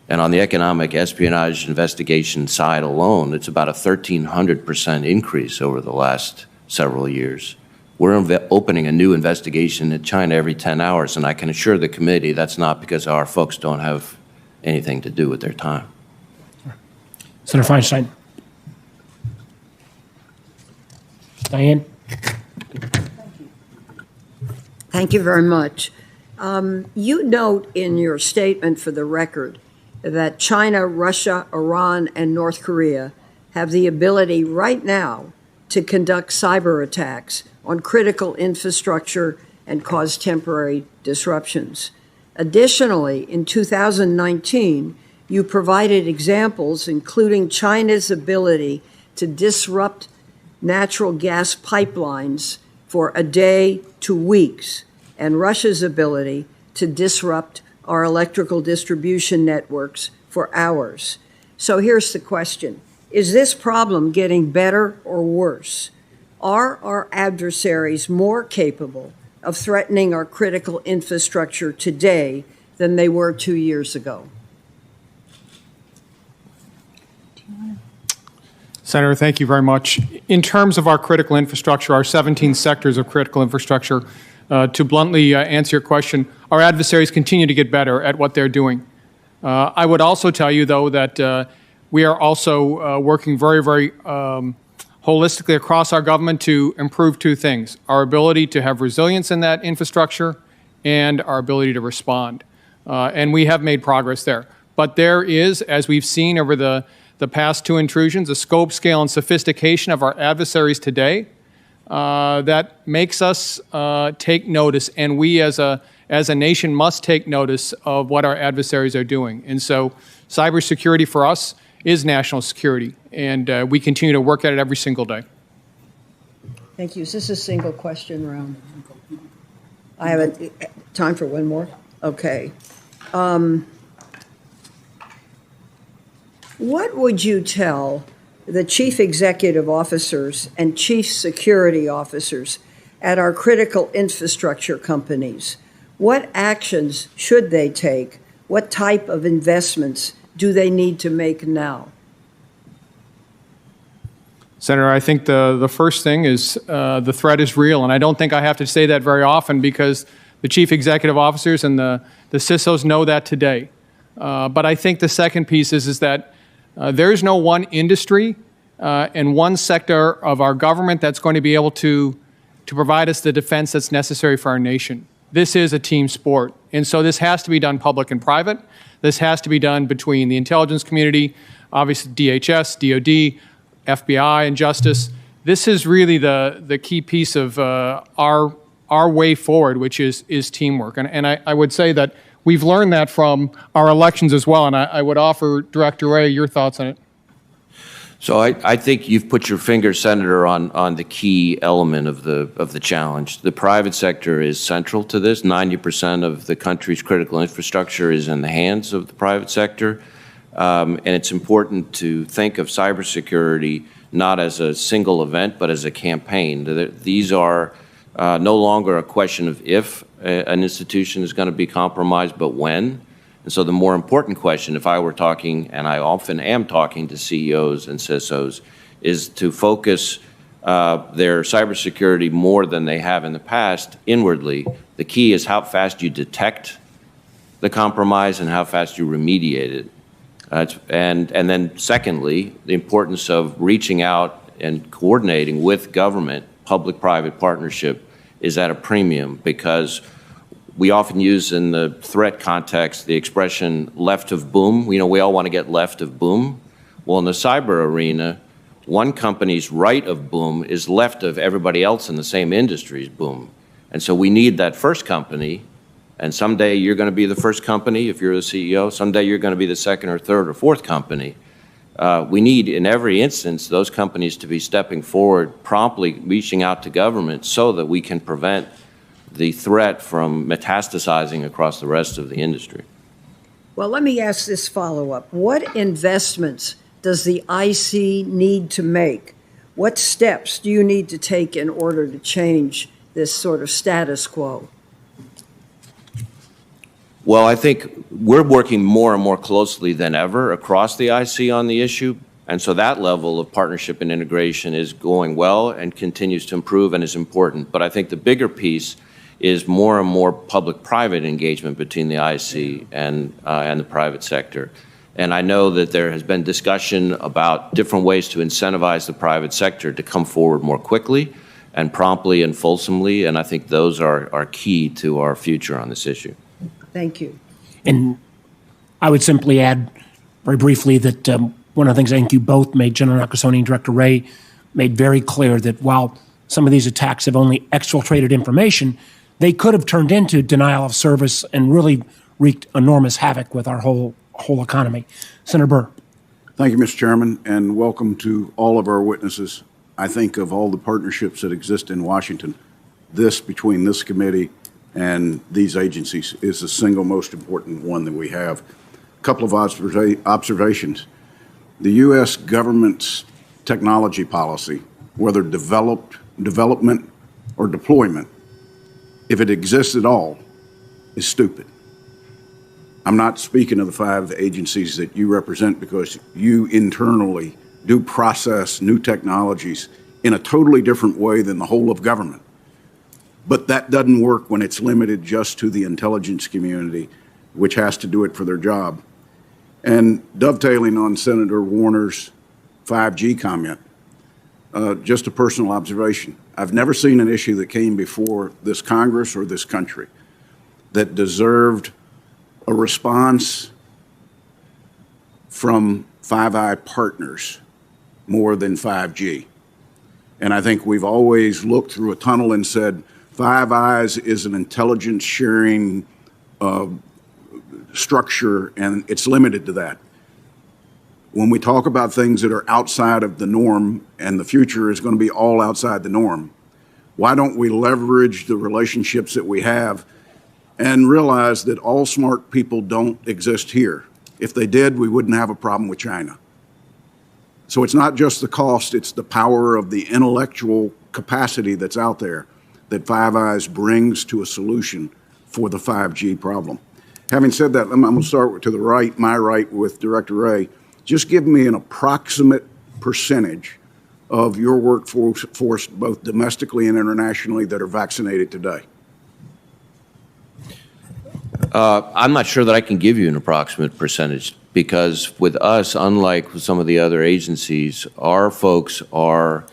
And on the economic espionage investigation side alone, it's about a 1,300% increase over the last several years. We're opening a new investigation in China every 10 hours, and I can assure the committee that's not because our folks don't have anything to do with their time. Senator Feinstein. Diane. Thank you very much. You note in your statement for the record that China, Russia, Iran, and North Korea have the ability right now to conduct cyber attacks on critical infrastructure and cause temporary disruptions. Additionally, in 2019, you provided examples including China's ability to disrupt natural gas pipelines for a day to weeks, and Russia's ability to disrupt our electrical distribution networks for hours. So here's the question. Is this problem getting better or worse? Are our adversaries more capable of threatening our critical infrastructure today than they were 2 years ago? Senator, thank you very much. In terms of our critical infrastructure, our 17 sectors of critical infrastructure, to bluntly answer your question, our adversaries continue to get better at what they're doing. I would also tell you, though, that we are also working very, very holistically across our government to improve two things: our ability to have resilience in that infrastructure and our ability to respond. And we have made progress there. But there is, as we've seen over the past two intrusions, a scope, scale, and sophistication of our adversaries today that makes us take notice, and we as a nation must take notice of what our adversaries are doing. And so cybersecurity for us is national security, and we continue to work at it every single day. Thank you. Is this a single question round? I have time for one more? Okay. What would you tell the chief executive officers and chief security officers at our critical infrastructure companies? What actions should they take? What type of investments do they need to make now? Senator, I think the first thing is the threat is real, and I don't think I have to say that very often because the chief executive officers and the CISOs know that today. But I think the second piece is that there's no one industry and one sector of our government that's going to be able to provide us the defense that's necessary for our nation. This is a team sport, and so this has to be done public and private. This has to be done between the intelligence community, obviously DHS, DOD, FBI, and Justice. This is really the key piece of our way forward, which is teamwork. And I would say that we've learned that from our elections as well, and I would offer Director Wray your thoughts on it. So I think you've put your finger, Senator, on the key element of the challenge. The private sector is central to this. 90% of the country's critical infrastructure is in the hands of the private sector. And it's important to think of cybersecurity not as a single event, but as a campaign. These are no longer a question of if an institution is going to be compromised, but when. And so the more important question, if I were talking, and I often am talking to CEOs and CISOs, is to focus their cybersecurity more than they have in the past inwardly. The key is how fast you detect the compromise and how fast you remediate it. And then secondly, the importance of reaching out and coordinating with government, public-private partnership is at a premium, because we often use in the threat context the expression left of boom. We all want to get left of boom. Well, in the cyber arena, one company's right of boom is left of everybody else in the same industry's boom. And so we need that first company, and someday you're going to be the first company if you're the CEO. Someday you're going to be the second or third or fourth company. We need, in every instance, those companies to be stepping forward, promptly reaching out to government so that we can prevent the threat from metastasizing across the rest of the industry. Well, let me ask this follow-up. What investments does the IC need to make? What steps do you need to take in order to change this sort of status quo? Well, I think we're working more and more closely than ever across the IC on the issue. And so that level of partnership and integration is going well and continues to improve and is important. But I think the bigger piece is more and more public-private engagement between the IC and the private sector. And I know that there has been discussion about different ways to incentivize the private sector to come forward more quickly and promptly and fulsomely, and I think those are key to our future on this issue. Thank you. And I would simply add very briefly that one of the things I think you both made, General Nakasone and Director Wray, made very clear that while some of these attacks have only exfiltrated information, they could have turned into denial of service and really wreaked enormous havoc with our whole economy. Senator Burr. Thank you, Mr. Chairman, and welcome to all of our witnesses. I think of all the partnerships that exist in Washington, between this committee and these agencies is the single most important one that we have. A couple of observations. The U.S. government's technology policy, whether development or deployment, if it exists at all, is stupid. I'm not speaking of the 5 agencies that you represent, because you internally do process new technologies in a totally different way than the whole of government. But that doesn't work when it's limited just to the intelligence community, which has to do it for their job. And dovetailing on Senator Warner's 5G comment, just a personal observation. I've never seen an issue that came before this Congress or this country that deserved a response from Five Eye partners more than 5G. And I think we've always looked through a tunnel and said, Five Eyes is an intelligence sharing structure, and it's limited to that. When we talk about things that are outside of the norm, and the future is going to be all outside the norm, why don't we leverage the relationships that we have and realize that all smart people don't exist here? If they did, we wouldn't have a problem with China. So it's not just the cost, it's the power of the intellectual capacity that's out there that Five Eyes brings to a solution for the 5G problem. Having said that, I'm going to start to the right, my right, with Director Wray. Just give me an approximate percentage of your workforce, both domestically and internationally, that are vaccinated today. I'm not sure that I can give you an approximate percentage because with us, unlike some of the other agencies, our folks are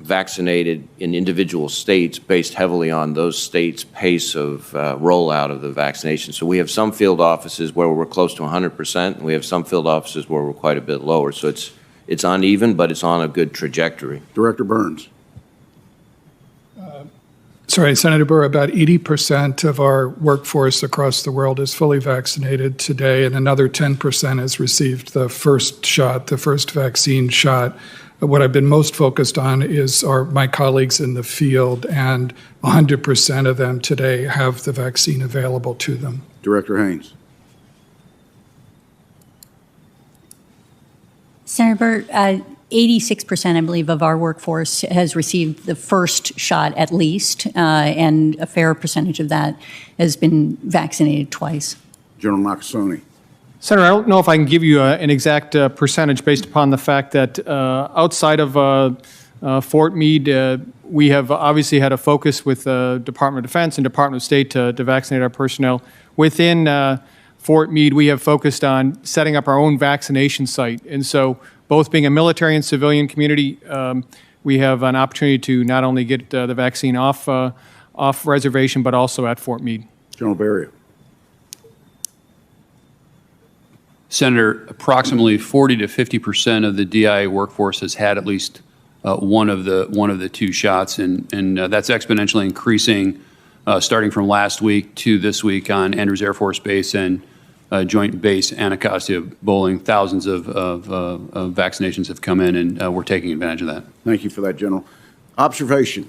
vaccinated in individual states based heavily on those states' pace of rollout of the vaccination. So we have some field offices where we're close to 100%, and we have some field offices where we're quite a bit lower. So it's uneven, but it's on a good trajectory. Director Burns. Sorry, Senator Burr, about 80% of our workforce across the world is fully vaccinated today, and another 10% has received the first shot, the first vaccine shot. What I've been most focused on is my colleagues in the field, and 100% of them today have the vaccine available to them. Director Haynes. Senator Burr, 86%, I believe, of our workforce has received the first shot at least, and a fair percentage of that has been vaccinated twice. General Nakasone. Senator, I don't know if I can give you an exact percentage based upon the fact that outside of Fort Meade, we have obviously had a focus with the Department of Defense and Department of State to vaccinate our personnel. Within Fort Meade, we have focused on setting up our own vaccination site. And so both being a military and civilian community, we have an opportunity to not only get the vaccine off reservation, but also at Fort Meade. General Berrio. Senator, approximately 40 to 50% of the DIA workforce has had at least one of the two shots, and that's exponentially increasing starting from last week to this week on Andrews Air Force Base and Joint Base Anacostia Bowling. Thousands of vaccinations have come in, and we're taking advantage of that. Thank you for that, General. Observation.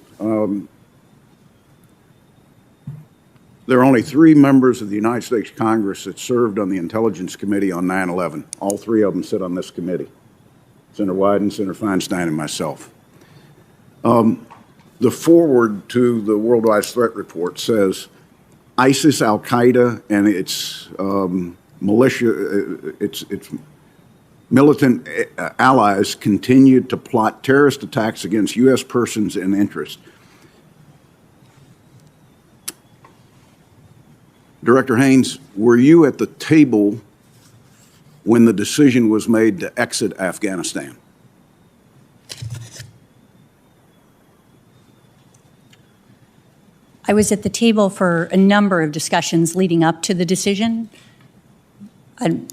There are only 3 members of the United States Congress that served on the Intelligence Committee on 9/11. All 3 of them sit on this committee. Senator Wyden, Senator Feinstein, and myself. The foreword to the Worldwide Threat Report says ISIS, Al-Qaeda, and its militia, its militant allies continue to plot terrorist attacks against U.S. persons and interests. Director Haynes, were you at the table when the decision was made to exit Afghanistan? I was at the table for a number of discussions leading up to the decision. I'm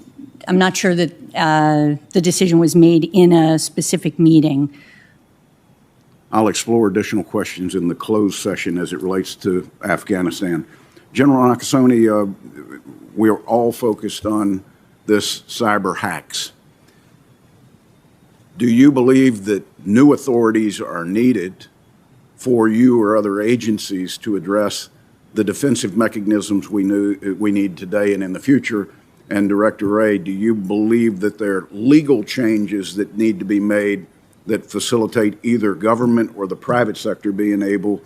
not sure that the decision was made in a specific meeting. I'll explore additional questions in the closed session as it relates to Afghanistan. General Nakasone, we are all focused on this cyber hacks. Do you believe that new authorities are needed for you or other agencies to address the defensive mechanisms we need today and in the future? And Director Wray, do you believe that there are legal changes that need to be made that facilitate either government or the private sector being able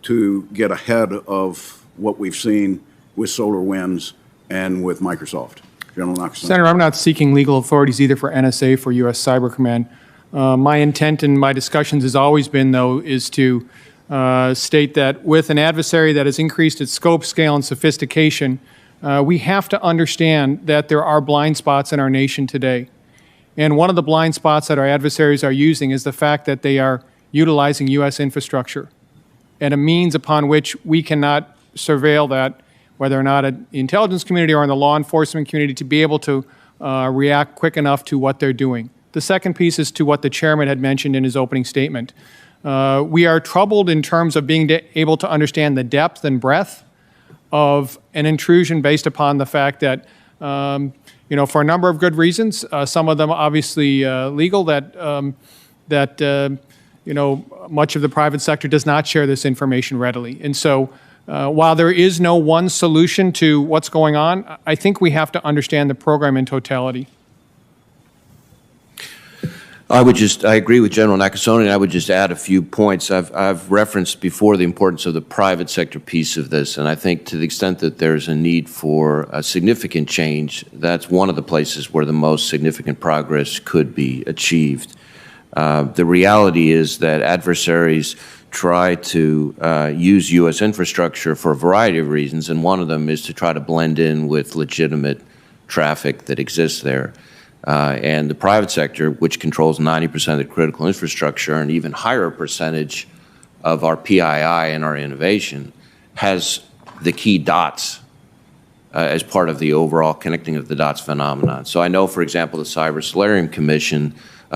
to get ahead of what we've seen with SolarWinds and with Microsoft? General Nakasone. Senator, I'm not seeking legal authorities either for NSA, for U.S. Cyber Command. My intent in my discussions has always been, though, is to state that with an adversary that has increased its scope, scale, and sophistication, we have to understand that there are blind spots in our nation today. And one of the blind spots that our adversaries are using is the fact that they are utilizing U.S. infrastructure and a means upon which we cannot surveil that, whether or not in the intelligence community or in the law enforcement community, to be able to react quick enough to what they're doing. The second piece is to what the chairman had mentioned in his opening statement. We are troubled in terms of being able to understand the depth and breadth of an intrusion based upon the fact that, for a number of good reasons, some of them obviously legal, that much of the private sector does not share this information readily. And so while there is no one solution to what's going on, I think we have to understand the program in totality. I agree with General Nakasone, and I would just add a few points. I've referenced before the importance of the private sector piece of this, and I think to the extent that there's a need for a significant change, that's one of the places where the most significant progress could be achieved. The reality is that adversaries try to use U.S. infrastructure for a variety of reasons, and one of them is to try to blend in with legitimate traffic that exists there. And the private sector, which controls 90% of the critical infrastructure, an even higher percentage of our PII and our innovation, has the key dots as part of the overall connecting of the dots phenomenon. So I know, for example, the Cyber Solarium Commission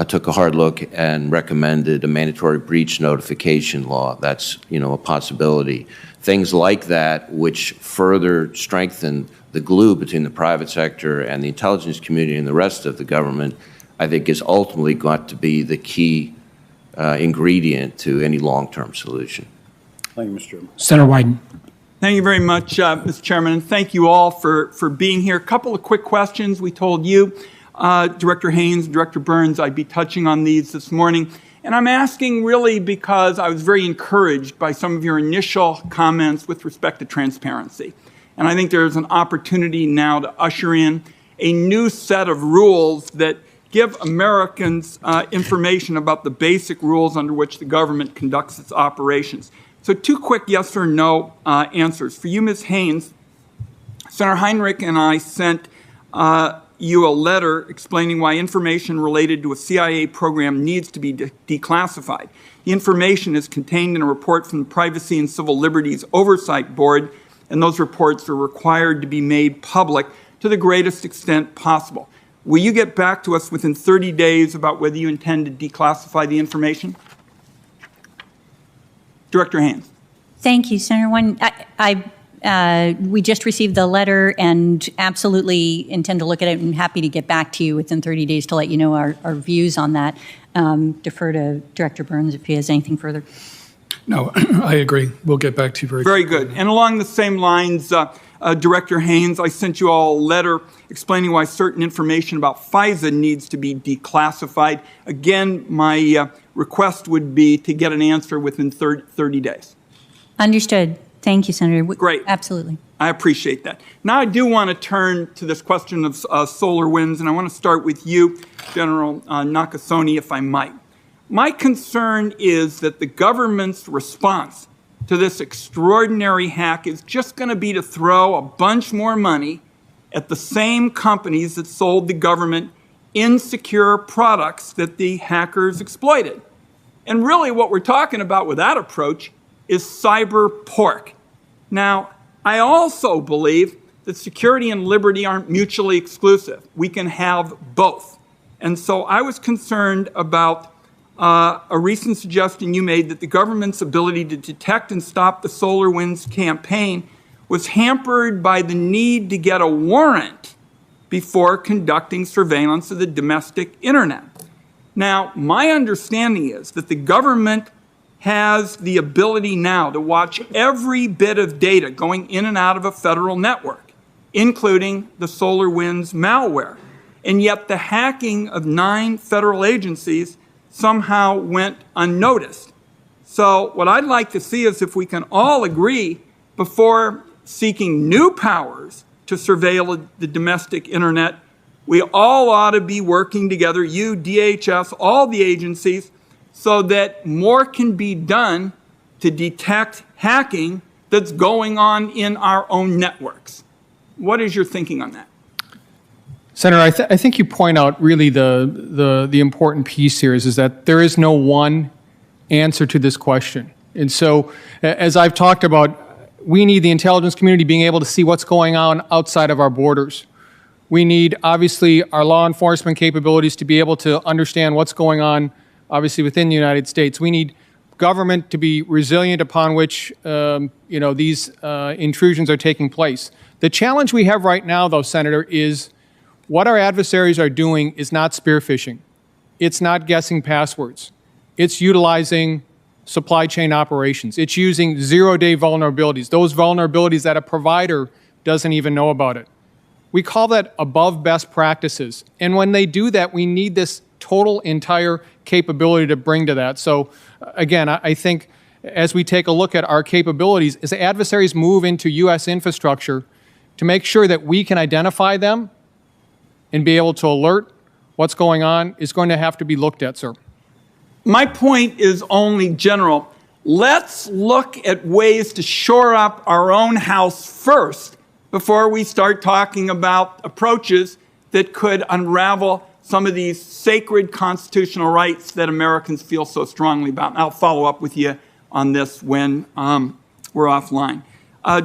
took a hard look and recommended a mandatory breach notification law. That's, a possibility. Things like that, which further strengthen the glue between the private sector and the intelligence community and the rest of the government, I think is ultimately got to be the key ingredient to any long-term solution. Thank you, Mr. Chairman. Senator Wyden. Thank you very much, Mr. Chairman, and thank you all for being here. A couple of quick questions. We told you, Director Haynes, Director Burns, I'd be touching on these this morning. And I'm asking really because I was very encouraged by some of your initial comments with respect to transparency. And I think there's an opportunity now to usher in a new set of rules that give Americans information about the basic rules under which the government conducts its operations. So 2 quick yes or no answers. For you, Ms. Haynes, Senator Heinrich and I sent you a letter explaining why information related to a CIA program needs to be declassified. The information is contained in a report from the Privacy and Civil Liberties Oversight Board, and those reports are required to be made public to the greatest extent possible. Will you get back to us within 30 days about whether you intend to declassify the information? Director Haynes. Thank you, Senator Wyden. We just received the letter and absolutely intend to look at it and happy to get back to you within 30 days to let you know our views on that. Defer to Director Burns if he has anything further. No, I agree. We'll get back to you very good. And along the same lines, Director Haynes, I sent you all a letter explaining why certain information about FISA needs to be declassified. Again, my request would be to get an answer within 30 days. Understood. Thank you, Senator. Great. Absolutely. I appreciate that. Now I do want to turn to this question of solar winds, and I want to start with you, General Nakasone, if I might. My concern is that the government's response to this extraordinary hack is just going to be to throw a bunch more money at the same companies that sold the government insecure products that the hackers exploited. And really what we're talking about with that approach is cyber pork. Now, I also believe that security and liberty aren't mutually exclusive. We can have both. And so I was concerned about a recent suggestion you made that the government's ability to detect and stop the SolarWinds campaign was hampered by the need to get a warrant before conducting surveillance of the domestic internet. Now, my understanding is that the government has the ability now to watch every bit of data going in and out of a federal network, including the SolarWinds malware. And yet the hacking of 9 federal agencies somehow went unnoticed. So what I'd like to see is if we can all agree before seeking new powers to surveil the domestic internet, we all ought to be working together, you, DHS, all the agencies, so that more can be done to detect hacking that's going on in our own networks. What is your thinking on that? Senator, I think you point out really the important piece here is that there is no one answer to this question. And so, as I've talked about, we need the intelligence community being able to see what's going on outside of our borders. We need, obviously, our law enforcement capabilities to be able to understand what's going on, obviously, within the United States. We need government to be resilient upon which, these intrusions are taking place. The challenge we have right now, though, Senator, is what our adversaries are doing is not spear phishing. It's not guessing passwords. It's utilizing supply chain operations. It's using zero-day vulnerabilities, those vulnerabilities that a provider doesn't even know about it. We call that above best practices. And when they do that, we need this total entire capability to bring to that. So again, I think as we take a look at our capabilities, as adversaries move into U.S. infrastructure, to make sure that we can identify them and be able to alert what's going on is going to have to be looked at, sir. My point is only general. let's look at ways to shore up our own house first before we start talking about approaches that could unravel some of these sacred constitutional rights that Americans feel so strongly about. And I'll follow up with you on this when we're offline.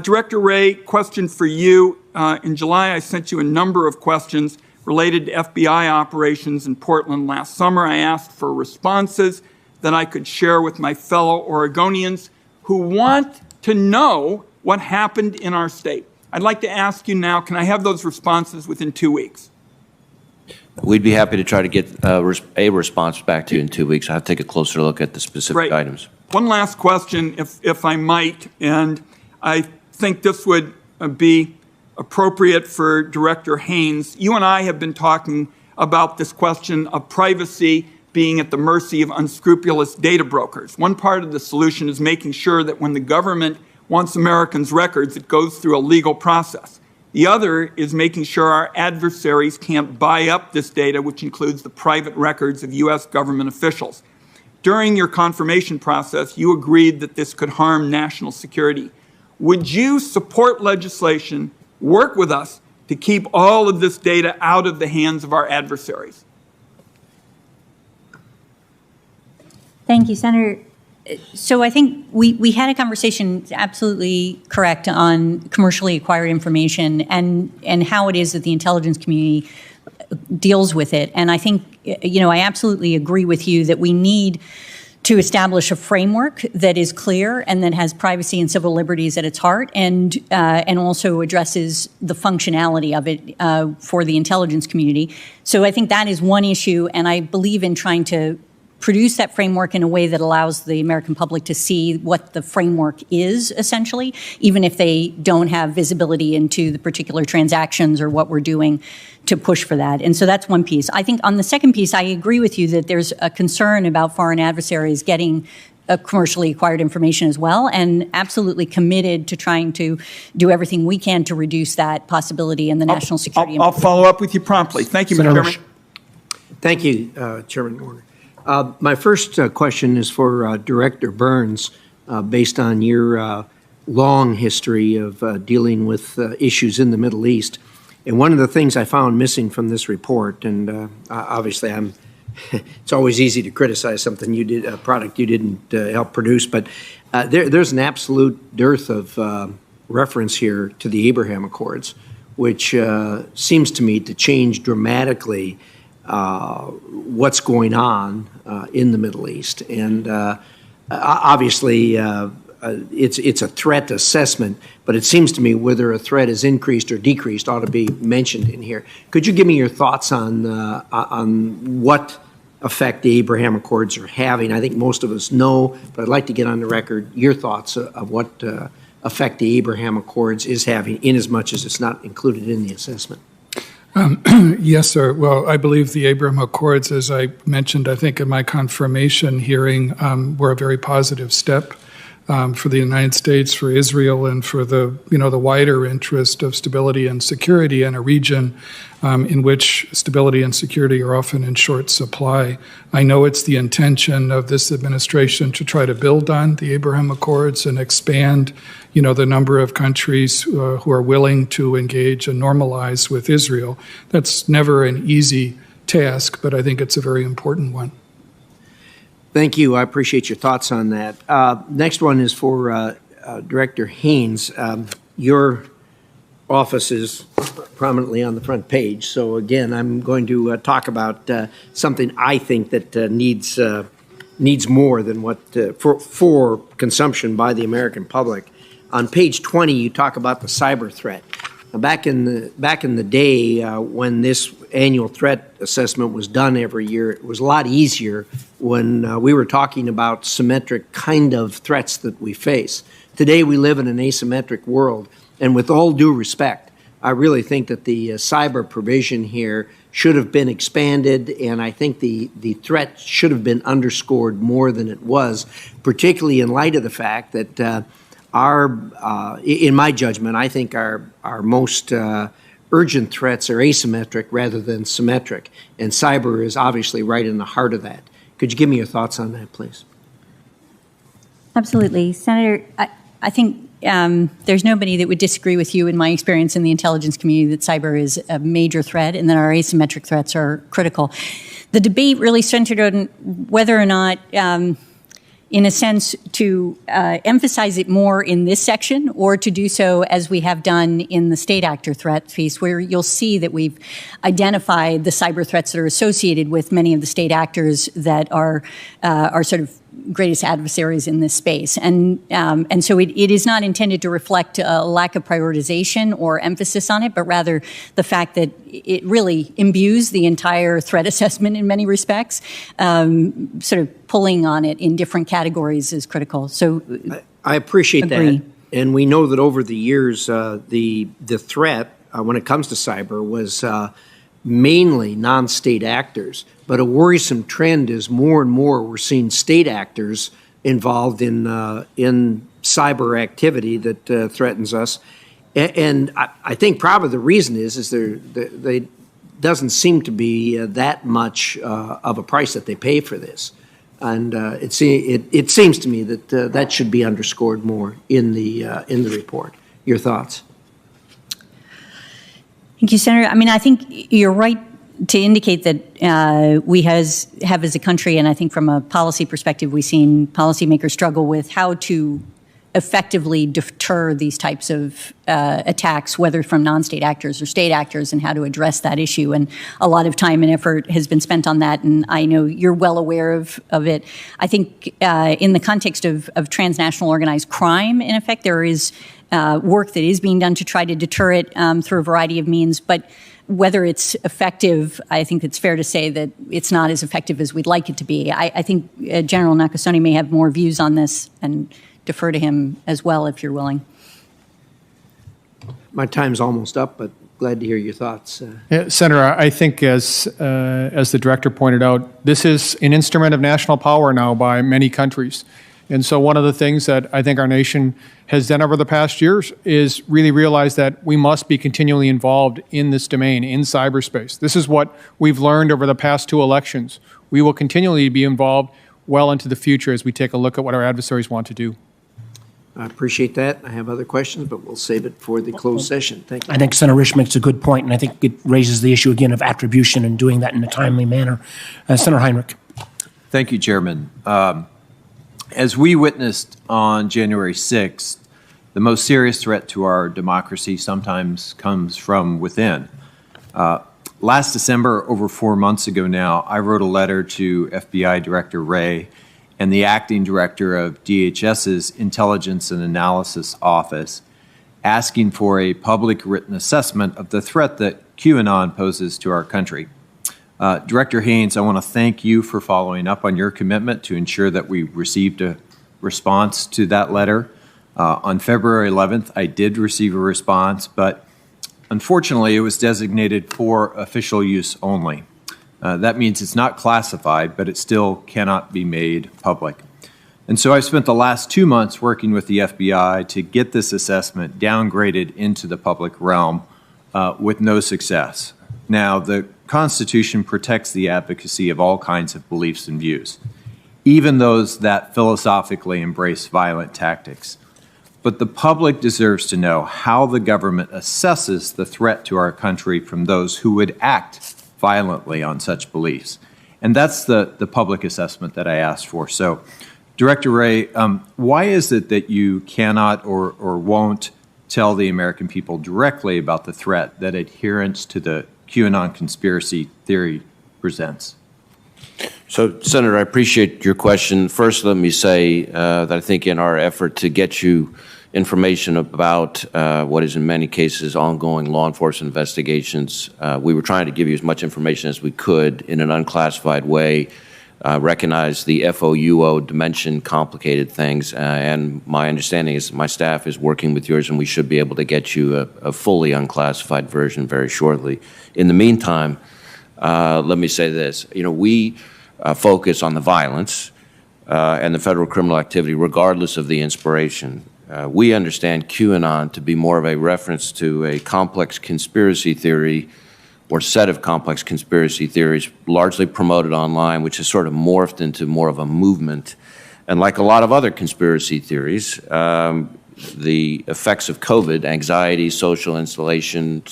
Director Wray, question for you. In July, I sent you a number of questions related to FBI operations in Portland last summer. I asked for responses that I could share with my fellow Oregonians who want to know what happened in our state. I'd like to ask you now, can I have those responses within 2 weeks? We'd be happy to try to get a response back to you in 2 weeks. I'll have to take a closer look at the specific items. One last question, if I might, and I think this would be appropriate for Director Haynes. You and I have been talking about this question of privacy being at the mercy of unscrupulous data brokers. One part of the solution is making sure that when the government wants Americans' records, it goes through a legal process. The other is making sure our adversaries can't buy up this data, which includes the private records of U.S. government officials. During your confirmation process, you agreed that this could harm national security. Would you support legislation, work with us to keep all of this data out of the hands of our adversaries? Thank you, Senator. So I think we had a conversation, absolutely correct, on commercially acquired information and how it is that the intelligence community deals with it. And I think, I absolutely agree with you that we need to establish a framework that is clear and that has privacy and civil liberties at its heart, and also addresses the functionality of it for the intelligence community. So I think that is one issue, and I believe in trying to produce that framework in a way that allows the American public to see what the framework is, essentially, even if they don't have visibility into the particular transactions or what we're doing to push for that. And so that's one piece. I think on the second piece, I agree with you that there's a concern about foreign adversaries getting commercially acquired information as well, and absolutely committed to trying to do everything we can to reduce that possibility in the national security. I'll follow up with you promptly. Thank you, Mr. Chairman. Thank you, Chairman Warner. My first question is for Director Burns, based on your long history of dealing with issues in the Middle East. And one of the things I found missing from this report, and obviously it's always easy to criticize something you did, a product you didn't help produce, but there's an absolute dearth of reference here to the Abraham Accords, which seems to me to change dramatically what's going on in the Middle East. And obviously, it's a threat assessment, but it seems to me whether a threat is increased or decreased ought to be mentioned in here. Could you give me your thoughts on what effect the Abraham Accords are having? I think most of us know, but I'd like to get on the record your thoughts of what effect the Abraham Accords is having, in as much as it's not included in the assessment. Yes, sir. Well, I believe the Abraham Accords, as I mentioned, I think in my confirmation hearing, were a very positive step for the United States, for Israel, and for the wider interest of stability and security in a region in which stability and security are often in short supply. I know it's the intention of this administration to try to build on the Abraham Accords and expand the number of countries who are willing to engage and normalize with Israel. That's never an easy task, but I think it's a very important one. Thank you. I appreciate your thoughts on that. Next one is for Director Haynes. Your office is prominently on the front page. So again, I'm going to talk about something I think that needs more than what for consumption by the American public. On page 20, you talk about the cyber threat. Now, back in the day when this annual threat assessment was done every year, it was a lot easier when we were talking about symmetric kind of threats that we face. Today, we live in an asymmetric world, and with all due respect, I really think that the cyber provision here should have been expanded, and I think the threat should have been underscored more than it was, particularly in light of the fact that in my judgment, I think our most urgent threats are asymmetric rather than symmetric, and cyber is obviously right in the heart of that. Could you give me your thoughts on that, please? Absolutely. Senator, I think there's nobody that would disagree with you in my experience in the intelligence community that cyber is a major threat and that our asymmetric threats are critical. The debate really centered on whether or not, in a sense, to emphasize it more in this section or to do so as we have done in the state actor threat piece, where you'll see that we've identified the cyber threats that are associated with many of the state actors that are sort of greatest adversaries in this space. And so it is not intended to reflect a lack of prioritization or emphasis on it, but rather the fact that it really imbues the entire threat assessment in many respects. Sort of pulling on it in different categories is critical. So I appreciate agree. that. And we know that over the years, the threat when it comes to cyber was mainly non-state actors. But a worrisome trend is more and more we're seeing state actors involved in cyber activity that threatens us. And I think probably the reason is there doesn't seem to be that much of a price that they pay for this. And it seems to me that that should be underscored more in the report. Your thoughts? Thank you, Senator. I mean, I think you're right to indicate that we have as a country, and I think from a policy perspective, we've seen policymakers struggle with how to effectively deter these types of attacks, whether from non-state actors or state actors, and how to address that issue. And a lot of time and effort has been spent on that, and I know you're well aware of it. I think in the context of transnational organized crime, in effect, there is work that is being done to try to deter it through a variety of means, but whether it's effective, I think it's fair to say that it's not as effective as we'd like it to be. I think General Nakasone may have more views on this, and defer to him as well if you're willing. My time's almost up, but glad to hear your thoughts. Yeah, Senator, I think as the director pointed out, this is an instrument of national power now by many countries. And so one of the things that I think our nation has done over the past years is really realize that we must be continually involved in this domain, in cyberspace. This is what we've learned over the past 2 elections. We will continually be involved well into the future as we take a look at what our adversaries want to do. I appreciate that. I have other questions, but we'll save it for the closed session. Thank you. I think Senator Risch makes a good point, and I think it raises the issue again of attribution and doing that in a timely manner. Senator Heinrich. Thank you, Chairman. As we witnessed on January 6th, the most serious threat to our democracy sometimes comes from within. Last December, over 4 months ago now, I wrote a letter to FBI Director Wray and the acting director of DHS's Intelligence and Analysis Office, asking for a public written assessment of the threat that QAnon poses to our country. Director Haynes, I want to thank you for following up on your commitment to ensure that we received a response to that letter. On February 11th, I did receive a response, but unfortunately, it was designated for official use only. That means it's not classified, but it still cannot be made public. And so I spent the last 2 months working with the FBI to get this assessment downgraded into the public realm with no success. Now, the Constitution protects the advocacy of all kinds of beliefs and views, even those that philosophically embrace violent tactics. But the public deserves to know how the government assesses the threat to our country from those who would act violently on such beliefs. And that's the public assessment that I asked for. So, Director Wray, why is it that you cannot or won't tell the American people directly about the threat that adherence to the QAnon conspiracy theory presents? So, Senator, I appreciate your question. First, let me say that I think in our effort to get you information about what is in many cases ongoing law enforcement investigations, we were trying to give you as much information as we could in an unclassified way, recognize the FOUO dimension complicated things, and my understanding is my staff is working with yours and we should be able to get you a fully unclassified version very shortly. In the meantime, let me say this. You know, we focus on the violence and the federal criminal activity regardless of the inspiration. We understand QAnon to be more of a reference to a complex conspiracy theory or set of complex conspiracy theories largely promoted online, which has sort of morphed into more of a movement And like a lot of other conspiracy theories, the effects of COVID, anxiety, social isolation,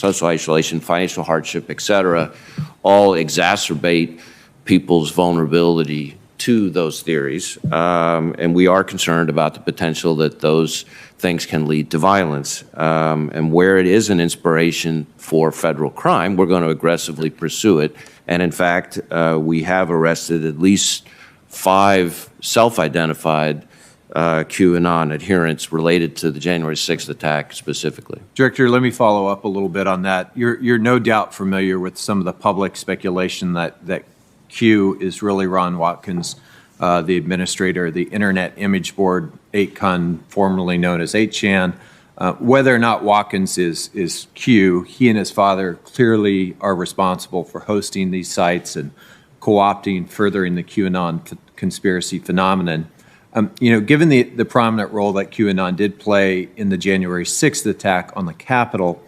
financial hardship, et cetera, all exacerbate people's vulnerability to those theories. And we are concerned about the potential that those things can lead to violence. And where it is an inspiration for federal crime, we're going to aggressively pursue it. And in fact, we have arrested at least 5 self-identified QAnon adherents related to the January 6th attack specifically. Director, let me follow up a little bit on that. You're no doubt familiar with some of the public speculation that Q is really Ron Watkins, the administrator of the Internet Image Board, 8CON, formerly known as 8chan. Whether or not Watkins is Q, he and his father clearly are responsible for hosting these sites and co-opting, furthering the QAnon conspiracy phenomenon. Given the prominent role that QAnon did play in the January 6th attack on the Capitol,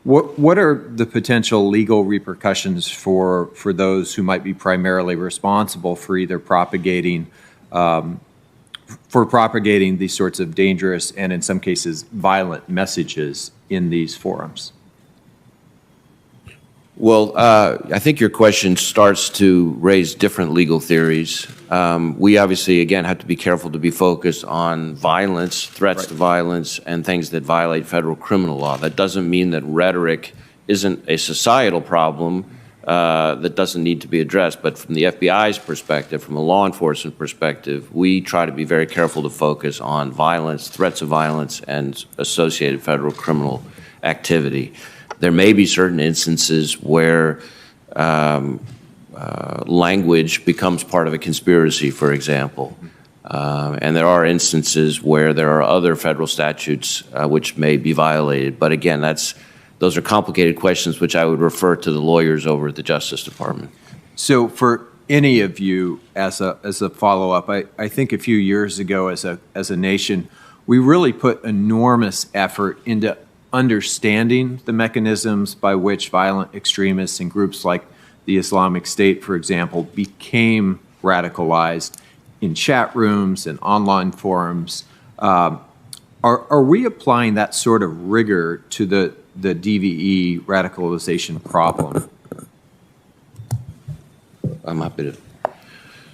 what are the potential legal repercussions for those who might be primarily responsible for either propagating these sorts of dangerous and, in some cases, violent messages in these forums? Well, I think your question starts to raise different legal theories. We obviously, again, have to be careful to be focused on violence, threats to violence, and things that violate federal criminal law. That doesn't mean that rhetoric isn't a societal problem that doesn't need to be addressed. But from the FBI's perspective, from a law enforcement perspective, we try to be very careful to focus on violence, threats of violence, and associated federal criminal activity. There may be certain instances where language becomes part of a conspiracy, for example. And there are instances where there are other federal statutes which may be violated. But again, those are complicated questions which I would refer to the lawyers over at the Justice Department. So for any of you, as a follow-up, I think a few years ago as a nation, we really put enormous effort into understanding the mechanisms by which violent extremists and groups like the Islamic State, for example, became radicalized in chat rooms and online forums. Are we applying that sort of rigor to the DVE radicalization problem? I'm happy to.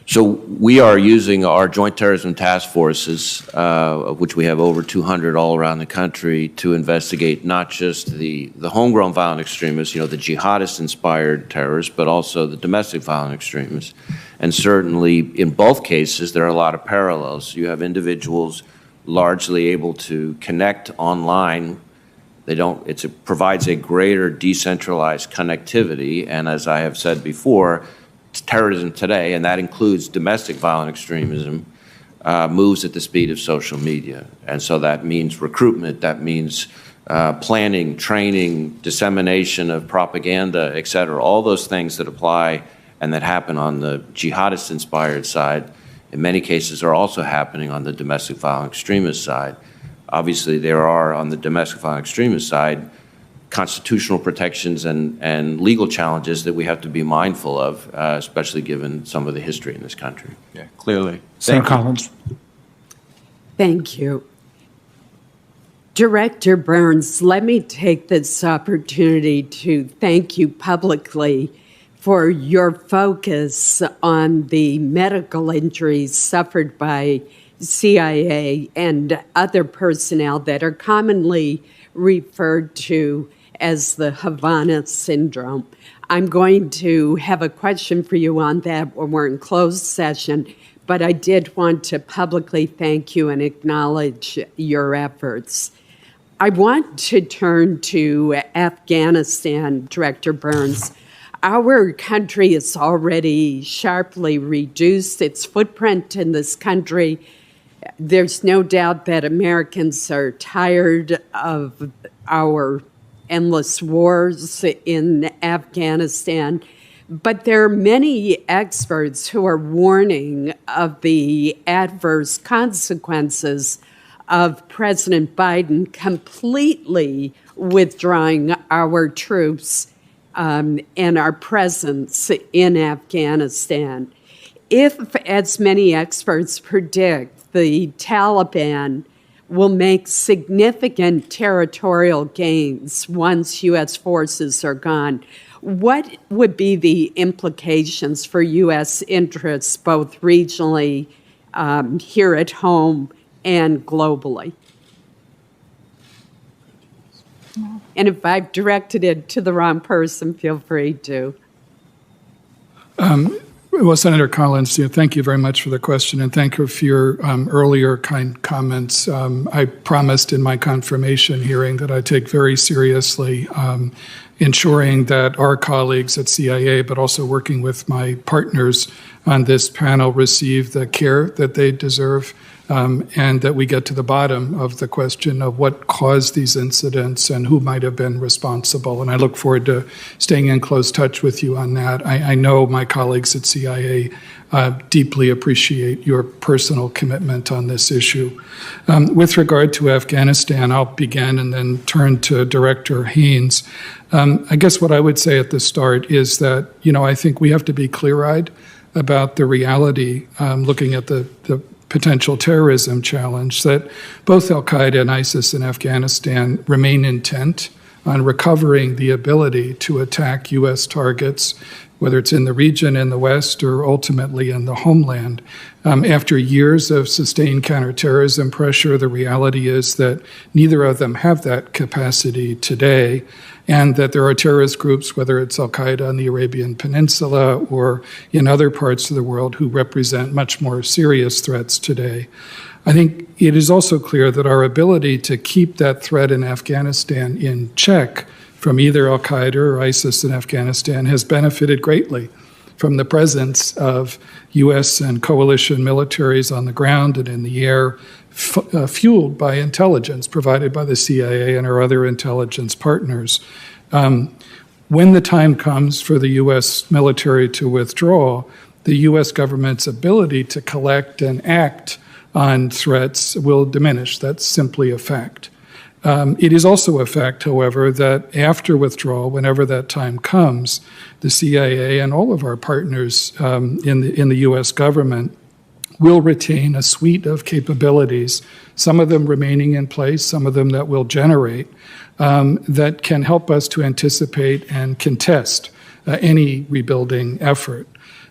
So we are using our joint terrorism task forces, of which we have over 200 all around the country, to investigate not just the homegrown violent extremists, the jihadist-inspired terrorists, but also the domestic violent extremists. And certainly, in both cases, there are a lot of parallels. You have individuals largely able to connect online. It provides a greater decentralized connectivity, and as I have said before, terrorism today, and that includes domestic violent extremism, moves at the speed of social media. And so that means recruitment, that means planning, training, dissemination of propaganda, et cetera. All those things that apply and that happen on the jihadist-inspired side, in many cases are also happening on the domestic violent extremist side. Obviously, there are, on the domestic violent extremist side, constitutional protections and legal challenges that we have to be mindful of, especially given some of the history in this country. Yeah, clearly. Senator Collins. Thank you. Director Burns, let me take this opportunity to thank you publicly for your focus on the medical injuries suffered by CIA and other personnel that are commonly referred to as the Havana syndrome. I'm going to have a question for you on that when we're in closed session, but I did want to publicly thank you and acknowledge your efforts. I want to turn to Afghanistan, Director Burns. Our country has already sharply reduced its footprint in this country. There's no doubt that Americans are tired of our endless wars in Afghanistan, but there are many experts who are warning of the adverse consequences of President Biden completely withdrawing our troops and our presence in Afghanistan. If, as many experts predict, the Taliban will make significant territorial gains once U.S. forces are gone. What would be the implications for U.S. interests, both regionally, here at home, and globally? And if I've directed it to the wrong person, feel free to. Well, Senator Collins, thank you very much for the question, and thank you for your earlier kind comments. I promised in my confirmation hearing that I take very seriously ensuring that our colleagues at CIA, but also working with my partners on this panel, receive the care that they deserve, and that we get to the bottom of the question of what caused these incidents and who might have been responsible. And I look forward to staying in close touch with you on that. I know my colleagues at CIA deeply appreciate your personal commitment on this issue. With regard to Afghanistan, I'll begin and then turn to Director Haynes. I guess what I would say at the start is that, I think we have to be clear-eyed about the reality, looking at the potential terrorism challenge, that both al-Qaeda and ISIS in Afghanistan remain intent on recovering the ability to attack U.S. targets, whether it's in the region, in the West, or ultimately in the homeland. After years of sustained counterterrorism pressure, the reality is that neither of them have that capacity today, and that there are terrorist groups, whether it's al-Qaeda on the Arabian Peninsula or in other parts of the world, who represent much more serious threats today. I think it is also clear that our ability to keep that threat in Afghanistan in check from either al-Qaeda or ISIS in Afghanistan has benefited greatly from the presence of U.S. and coalition militaries on the ground and in the air, fueled by intelligence provided by the CIA and our other intelligence partners. When the time comes for the U.S. military to withdraw, the U.S. government's ability to collect and act on threats will diminish. That's simply a fact. It is also a fact, however, that after withdrawal, whenever that time comes, the CIA and all of our partners in the U.S. government will retain a suite of capabilities, some of them remaining in place, some of them that will generate, that can help us to anticipate and contest any rebuilding effort.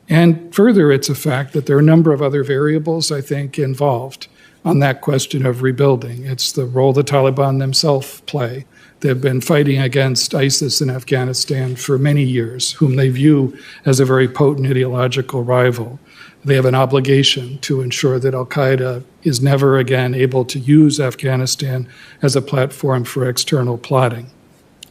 And further, it's a fact that there are a number of other variables, I think, involved on that question of rebuilding. It's the role the Taliban themselves play. They've been fighting against ISIS in Afghanistan for many years, whom they view as a very potent ideological rival. They have an obligation to ensure that al-Qaeda is never again able to use Afghanistan as a platform for external plotting.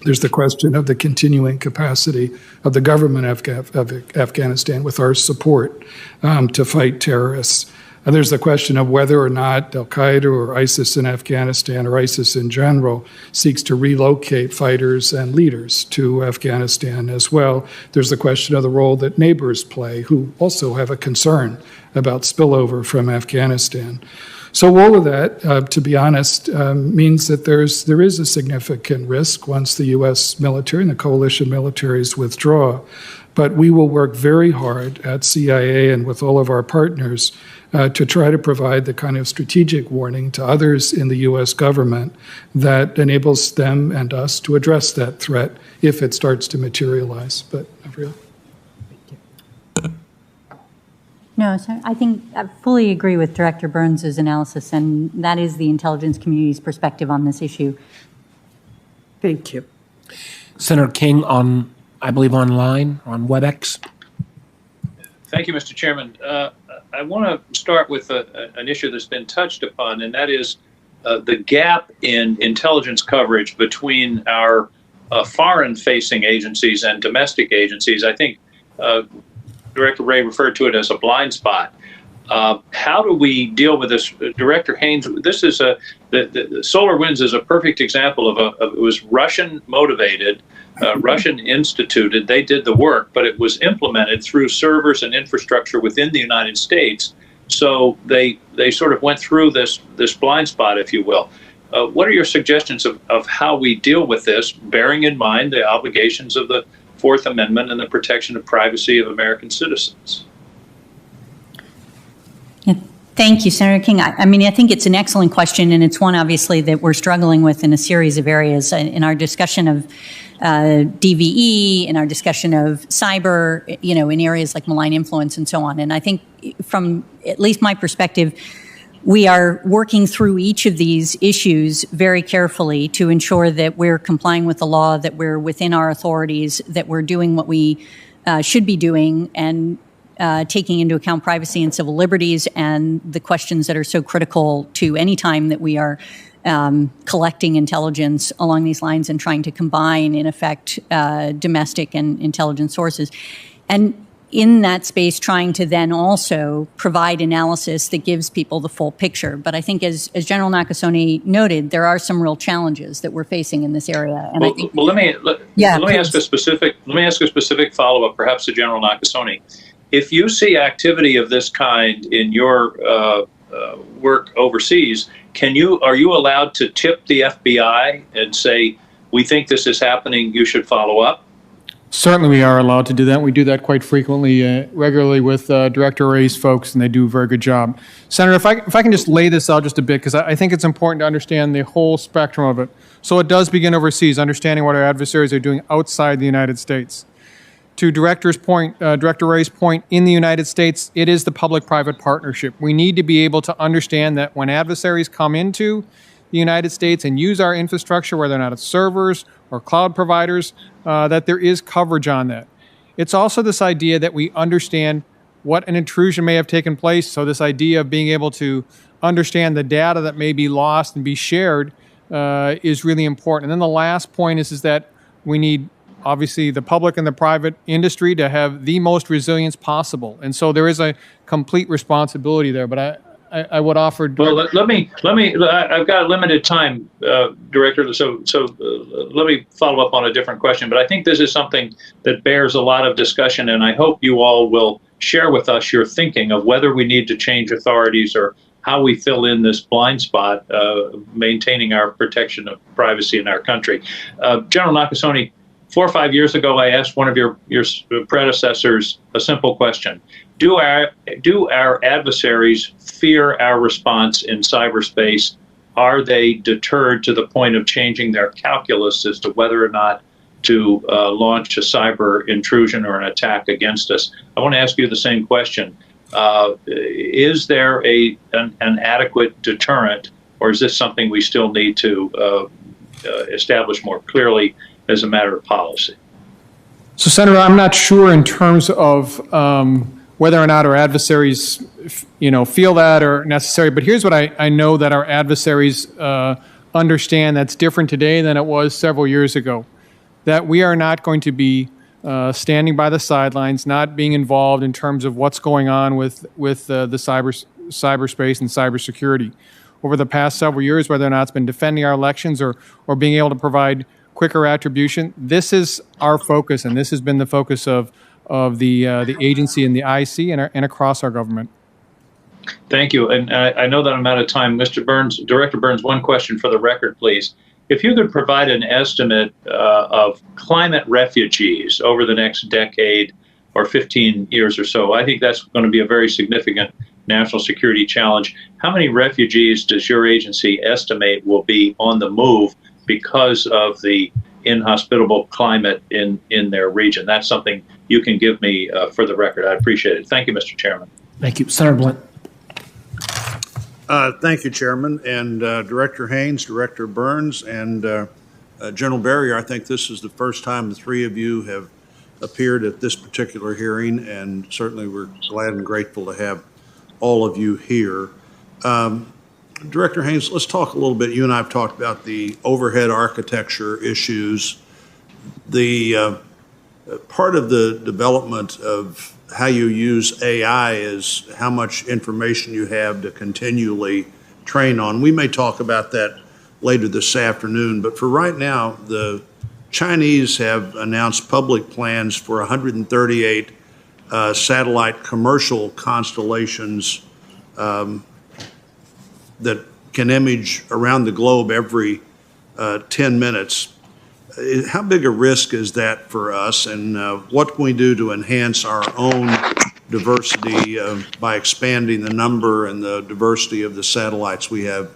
There's the question of the continuing capacity of the government of Afghanistan with our support to fight terrorists. And there's the question of whether or not al-Qaeda or ISIS in Afghanistan or ISIS in general seeks to relocate fighters and leaders to Afghanistan as well. There's the question of the role that neighbors play, who also have a concern about spillover from Afghanistan. So all of that, to be honest, means that there is a significant risk once the U.S. military and the coalition militaries withdraw. But we will work very hard at CIA and with all of our partners to try to provide the kind of strategic warning to others in the U.S. government that enables them and us to address that threat if it starts to materialize. But, Avril? No, sir. I think I fully agree with Director Burns' analysis, and that is the intelligence community's perspective on this issue. Thank you. Senator King I believe online, on WebEx. Thank you, Mr. Chairman. I want to start with an issue that's been touched upon, and that is the gap in intelligence coverage between our foreign-facing agencies and domestic agencies. I think Director Wray referred to it as a blind spot. How do we deal with this? Director Haynes, this is the SolarWinds is a perfect example of it was Russian-motivated, Russian-instituted. They did the work, but it was implemented through servers and infrastructure within the United States. So they sort of went through this blind spot, if you will. What are your suggestions of how we deal with this, bearing in mind the obligations of the Fourth Amendment and the protection of privacy of American citizens? Yeah, Thank you, Senator King. I mean, I think it's an excellent question, and it's one, obviously, that we're struggling with in a series of areas. In our discussion of DVE, in our discussion of cyber, you know, in areas like malign influence and so on. And I think from at least my perspective, we are working through each of these issues very carefully to ensure that we're complying with the law, that we're within our authorities, that we're doing what we should be doing, and taking into account privacy and civil liberties and the questions that are so critical to any time that we are collecting intelligence along these lines and trying to combine, in effect, domestic and intelligence sources. And in that space, trying to then also provide analysis that gives people the full picture. But I think, as General Nakasone noted, there are some real challenges that we're facing in this area. And I think, let me ask a specific follow-up, perhaps to General Nakasone. If you see activity of this kind in your work overseas, are you allowed to tip the FBI and say, we think this is happening, you should follow up? Certainly we are allowed to do that. We do that quite frequently, regularly with Director Wray's folks, and they do a very good job. Senator, if I can just lay this out just a bit, because I think it's important to understand the whole spectrum of it. So it does begin overseas, understanding what our adversaries are doing outside the United States. To Director Wray's point, in the United States, it is the public-private partnership. We need to be able to understand that when adversaries come into the United States and use our infrastructure, whether or not it's servers or cloud providers, that there is coverage on that. It's also this idea that we understand what an intrusion may have taken place. So this idea of being able to understand the data that may be lost and be shared is really important. And then the last point is that we need, obviously, the public and the private industry to have the most resilience possible. And so there is a complete responsibility there. But I would offer. Well, let me. I've got limited time, Director. So let me follow up on a different question. But I think this is something that bears a lot of discussion, and I hope you all will share with us your thinking of whether we need to change authorities or how we fill in this blind spot, maintaining our protection of privacy in our country. General Nakasone, 4 or 5 years ago, I asked one of your predecessors a simple question. Do our adversaries fear our response in cyberspace? Are they deterred to the point of changing their calculus as to whether or not to launch a cyber intrusion or an attack against us? I want to ask you the same question. Is there an adequate deterrent, or is this something we still need to establish more clearly as a matter of policy? So, Senator, I'm not sure in terms of whether or not our adversaries, feel that or necessary. But here's what I know that our adversaries understand that's different today than it was several years ago. That we are not going to be standing by the sidelines, not being involved in terms of what's going on with the cyberspace and cybersecurity. Over the past several years, whether or not it's been defending our elections or being able to provide quicker attribution, this is our focus, and this has been the focus of the agency and the IC and across our government. Thank you. And I know that I'm out of time. Mr. Burns, Director Burns, one question for the record, please. If you could provide an estimate of climate refugees over the next decade or 15 years or so, I think that's going to be a very significant national security challenge. How many refugees does your agency estimate will be on the move because of the inhospitable climate in their region? That's something you can give me for the record. I appreciate it. Thank you, Mr. Chairman. Thank you. Senator Blunt. Thank you, Chairman, and Director Haynes, Director Burns, and General Barrier. I think this is the first time the three of you have appeared at this particular hearing, and certainly we're glad and grateful to have all of you here. Director Haynes, let's talk a little bit. You and I have talked about the overhead architecture issues. The part of the development of how you use AI is how much information you have to continually train on. We may talk about that later this afternoon, but for right now, the Chinese have announced public plans for 138 satellite commercial constellations that can image around the globe every 10 minutes. How big a risk is that for us, and what can we do to enhance our own diversity by expanding the number and the diversity of the satellites we have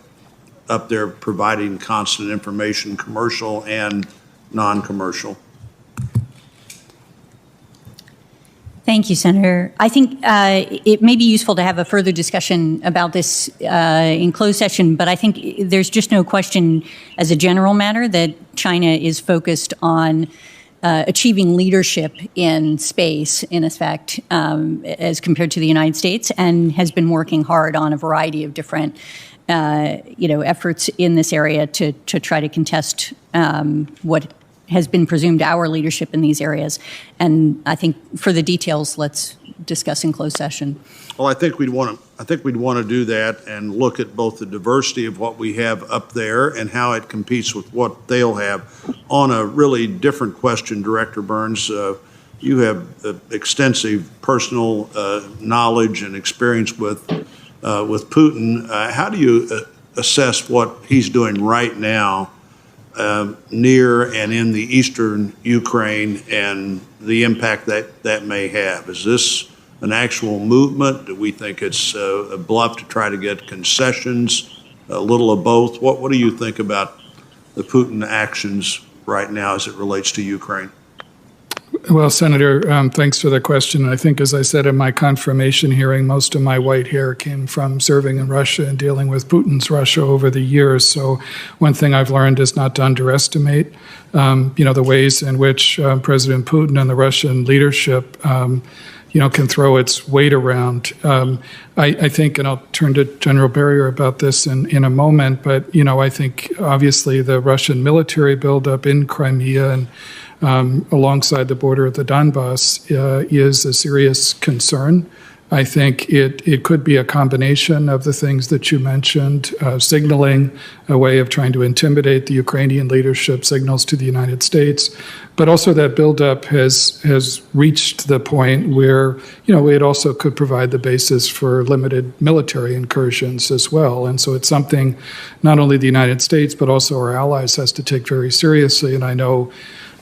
up there providing constant information, commercial and non-commercial. Thank you, Senator. I think it may be useful to have a further discussion about this in closed session, but I think there's just no question as a general matter that China is focused on achieving leadership in space, in effect, as compared to the United States, and has been working hard on a variety of different efforts in this area to try to contest what has been presumed our leadership in these areas. And I think for the details, let's discuss in closed session. Well, I think we'd want to do that and look at both the diversity of what we have up there and how it competes with what they'll have. On a really different question, Director Burns, you have extensive personal knowledge and experience with Putin. How do you assess what he's doing right now near and in the eastern Ukraine and the impact that may have? Is this an actual movement? Do we think it's a bluff to try to get concessions, a little of both? What do you think about the Putin actions right now as it relates to Ukraine? Well, Senator, thanks for the question. I think, as I said in my confirmation hearing, most of my white hair came from serving in Russia and dealing with Putin's Russia over the years. So one thing I've learned is not to underestimate, the ways in which President Putin and the Russian leadership, can throw its weight around. I think, and I'll turn to General Berrier about this in a moment, but, I think obviously the Russian military buildup in Crimea and alongside the border of the Donbass is a serious concern. I think it could be a combination of the things that you mentioned, signaling a way of trying to intimidate the Ukrainian leadership, signals to the United States, but also that buildup has reached the point where, it also could provide the basis for limited military incursions as well. And so it's something not only the United States, but also our allies has to take very seriously. And I know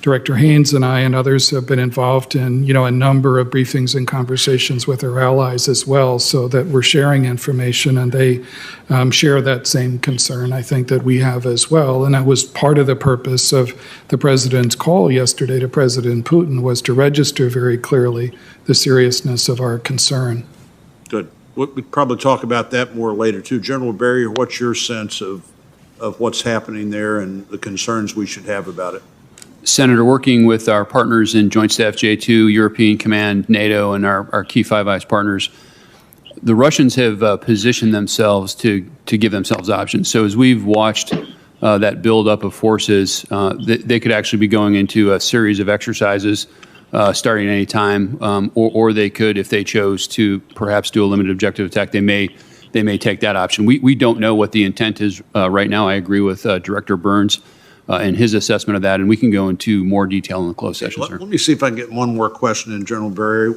Director Haynes and I and others have been involved in, a number of briefings and conversations with our allies as well, so that we're sharing information and they share that same concern, I think, that we have as well. And that was part of the purpose of the President's call yesterday to President Putin, was to register very clearly the seriousness of our concern. Good. We'll probably talk about that more later, too. General Berrier, what's your sense of what's happening there and the concerns we should have about it? Senator, working with our partners in Joint Staff J2, European Command, NATO, and our key Five Eyes partners, the Russians have positioned themselves to give themselves options. So as we've watched that buildup of forces, they could actually be going into a series of exercises starting any time, or they could, if they chose to perhaps do a limited objective attack, they may take that option. We don't know what the intent is right now. I agree with Director Burns and his assessment of that, and we can go into more detail in the closed session, sir. Let me see if I can get one more question in, General Berrier.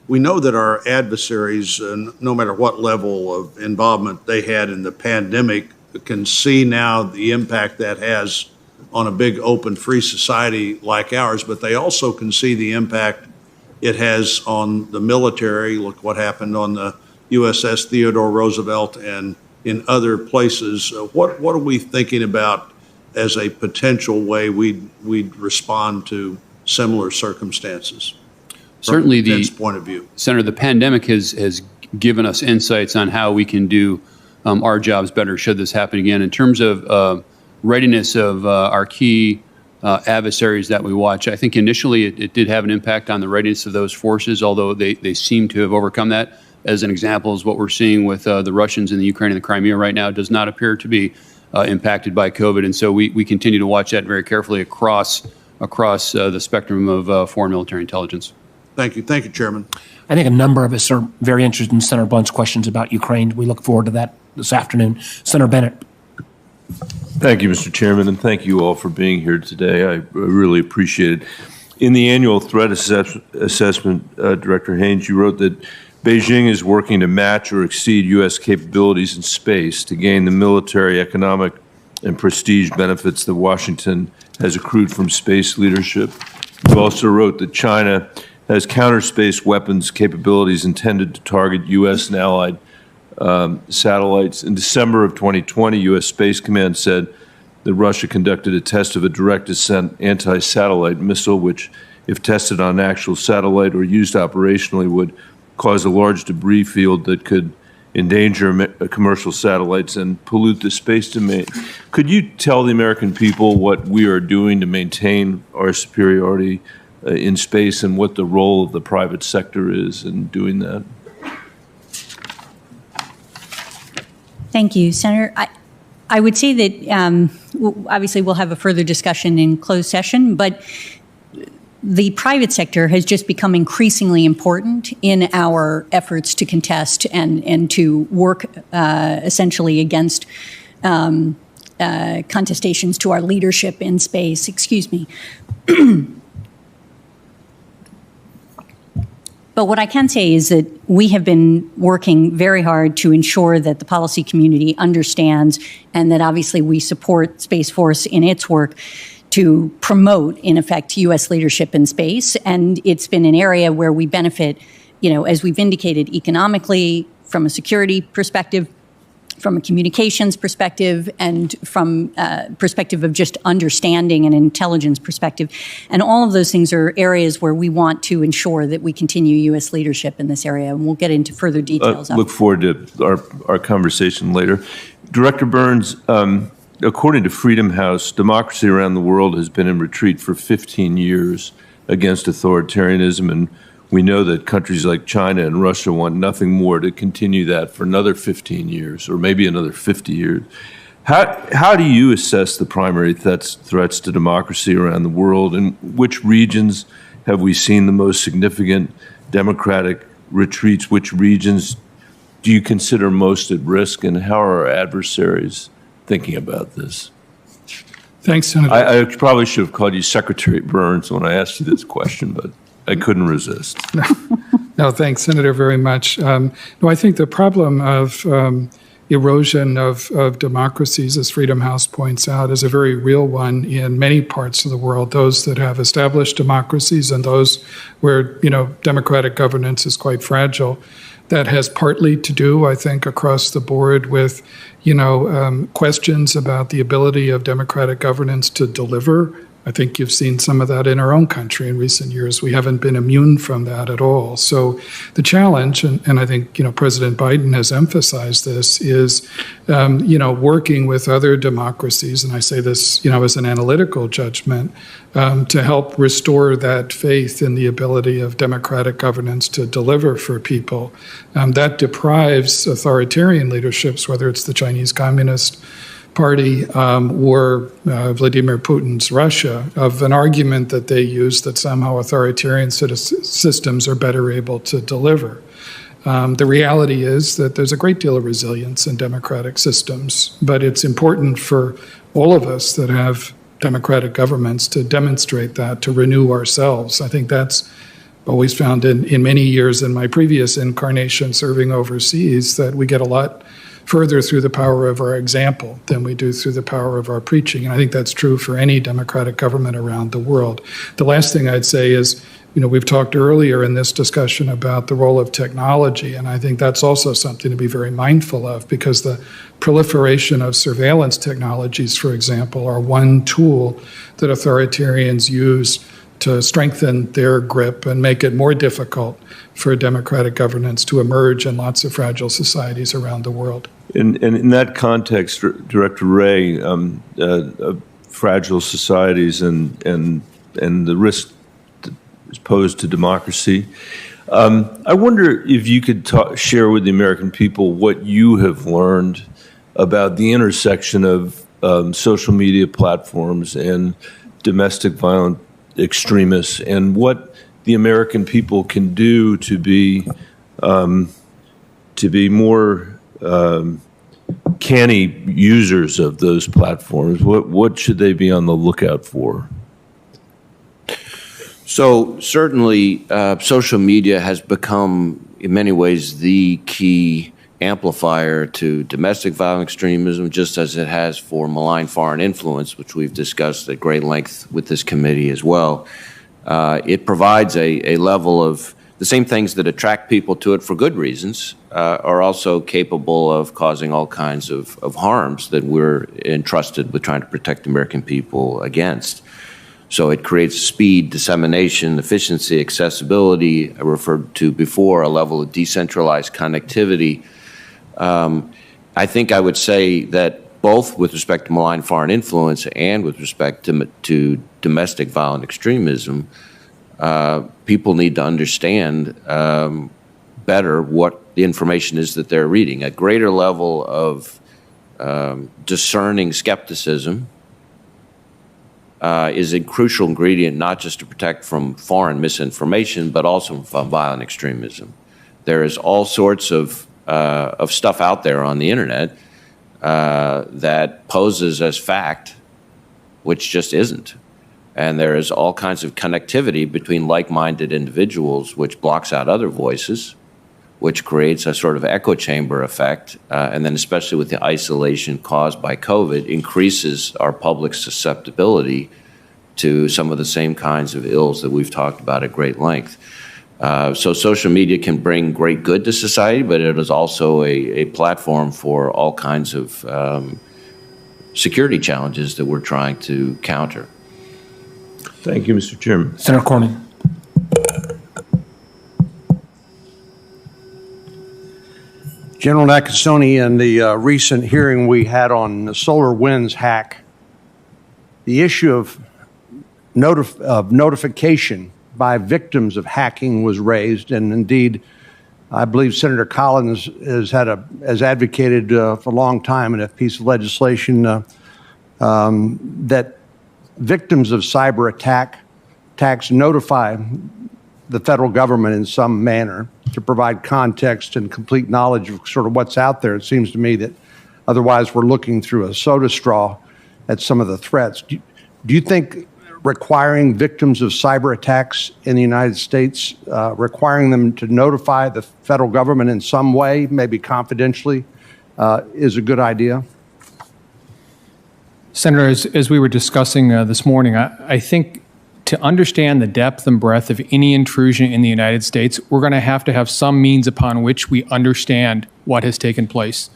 We know that our adversaries, no matter what level of involvement they had in the pandemic, can see now the impact that has on a big, open, free society like ours, but they also can see the impact it has on the military. Look what happened on the USS Theodore Roosevelt and in other places. What are we thinking about as a potential way we'd respond to similar circumstances? Certainly, from the point of view. Senator, the pandemic has given us insights on how we can do our jobs better should this happen again. In terms of readiness of our key adversaries that we watch, I think initially it did have an impact on the readiness of those forces, although they seem to have overcome that. As an example, is what we're seeing with the Russians in the Ukraine and the Crimea right now does not appear to be impacted by COVID. And so we continue to watch that very carefully across the spectrum of foreign military intelligence. Thank you. Thank you, Chairman. I think a number of us are very interested in Senator Blunt's questions about Ukraine. We look forward to that this afternoon. Senator Bennett. Thank you, Mr. Chairman, and thank you all for being here today. I really appreciate it. In the annual threat assessment, Director Haynes, you wrote that Beijing is working to match or exceed U.S. capabilities in space to gain the military, economic, and prestige benefits that Washington has accrued from space leadership. You also wrote that China has counter-space weapons capabilities intended to target U.S. and allied satellites. In December of 2020, U.S. Space Command said that Russia conducted a test of a direct-descent anti-satellite missile, which, if tested on an actual satellite or used operationally, would cause a large debris field that could endanger commercial satellites and pollute the space domain. Could you tell the American people what we are doing to maintain our superiority in space and what the role of the private sector is in doing that? Thank you, Senator. I would say that obviously we'll have a further discussion in closed session, but the private sector has just become increasingly important in our efforts to contest and to work essentially against contestations to our leadership in space. Excuse me. But what I can say is that we have been working very hard to ensure that the policy community understands and that obviously we support Space Force in its work to promote, in effect, U.S. leadership in space. And it's been an area where we benefit, as we've indicated, economically, from a security perspective, from a communications perspective, and from a perspective of just understanding and intelligence perspective. And all of those things are areas where we want to ensure that we continue U.S. leadership in this area. And we'll get into further details. Look forward to our conversation later. Director Burns, according to Freedom House, democracy around the world has been in retreat for 15 years against authoritarianism, and we know that countries like China and Russia want nothing more to continue that for another 15 years or maybe another 50 years. How do you assess the primary threats to democracy around the world, and which regions have we seen the most significant democratic retreats? Which regions do you consider most at risk, and how are our adversaries thinking about this? Thanks, Senator. I probably should have called you Secretary Burns when I asked you this question, but I couldn't resist. No, thanks, Senator, very much. No, I think the problem of erosion of democracies, as Freedom House points out, is a very real one in many parts of the world, those that have established democracies and those where, democratic governance is quite fragile. That has partly to do, I think, across the board with, questions about the ability of democratic governance to deliver. I think you've seen some of that in our own country in recent years. We haven't been immune from that at all. So the challenge, and I think, President Biden has emphasized this, is, working with other democracies, and I say this, as an analytical judgment, to help restore that faith in the ability of democratic governance to deliver for people. That deprives authoritarian leaderships, whether it's the Chinese Communist Party or Vladimir Putin's Russia, of an argument that they use that somehow authoritarian systems are better able to deliver. The reality is that there's a great deal of resilience in democratic systems, but it's important for all of us that have democratic governments to demonstrate that, to renew ourselves. I think that's always found in many years in my previous incarnation serving overseas, that we get a lot further through the power of our example than we do through the power of our preaching. And I think that's true for any democratic government around the world. The last thing I'd say is, we've talked earlier in this discussion about the role of technology, and I think that's also something to be very mindful of, because the proliferation of surveillance technologies, for example, are one tool that authoritarians use to strengthen their grip and make it more difficult for democratic governance to emerge in lots of fragile societies around the world. And in that context, Director Wray, fragile societies and the risk posed to democracy, I wonder if you could share with the American people what you have learned about the intersection of social media platforms and domestic violent extremists, and what the American people can do to be more canny users of those platforms. What should they be on the lookout for? So certainly social media has become, in many ways, the key amplifier to domestic violent extremism, just as it has for malign foreign influence, which we've discussed at great length with this committee as well. It provides a level of the same things that attract people to it for good reasons are also capable of causing all kinds of harms that we're entrusted with trying to protect the American people against. So it creates speed, dissemination, efficiency, accessibility. I referred to before a level of decentralized connectivity. I think I would say that both with respect to malign foreign influence and with respect to domestic violent extremism, people need to understand better what the information is that they're reading. A greater level of discerning skepticism is a crucial ingredient not just to protect from foreign misinformation, but also from violent extremism. There is all sorts of stuff out there on the internet that poses as fact, which just isn't. And there is all kinds of connectivity between like-minded individuals, which blocks out other voices, which creates a sort of echo chamber effect, and then especially with the isolation caused by COVID, increases our public susceptibility to some of the same kinds of ills that we've talked about at great length. So social media can bring great good to society, but it is also a platform for all kinds of security challenges that we're trying to counter. Thank you, Mr. Chairman. Senator Cornyn. General Nakasone, in the recent hearing we had on the SolarWinds hack, the issue of notification by victims of hacking was raised, and indeed, I believe Senator Collins has advocated for a long time in a piece of legislation that victims of cyber attacks notify the federal government in some manner to provide context and complete knowledge of sort of what's out there. It seems to me that otherwise we're looking through a soda straw at some of the threats. Do you think requiring victims of cyber attacks in the United States, requiring them to notify the federal government in some way, maybe confidentially, is a good idea? Senator, as we were discussing this morning, I think to understand the depth and breadth of any intrusion in the United States, we're going to have some means upon which we understand what has taken place.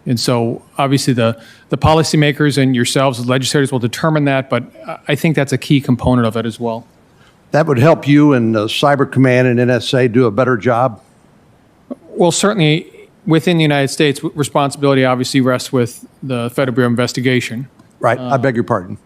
And so obviously the policymakers and yourselves as legislators will determine that, but I think that's a key component of it as well. That would help you and Cyber Command and NSA do a better job? Well, certainly within the United States, responsibility obviously rests with the Federal Bureau of Investigation. Right. I beg your pardon.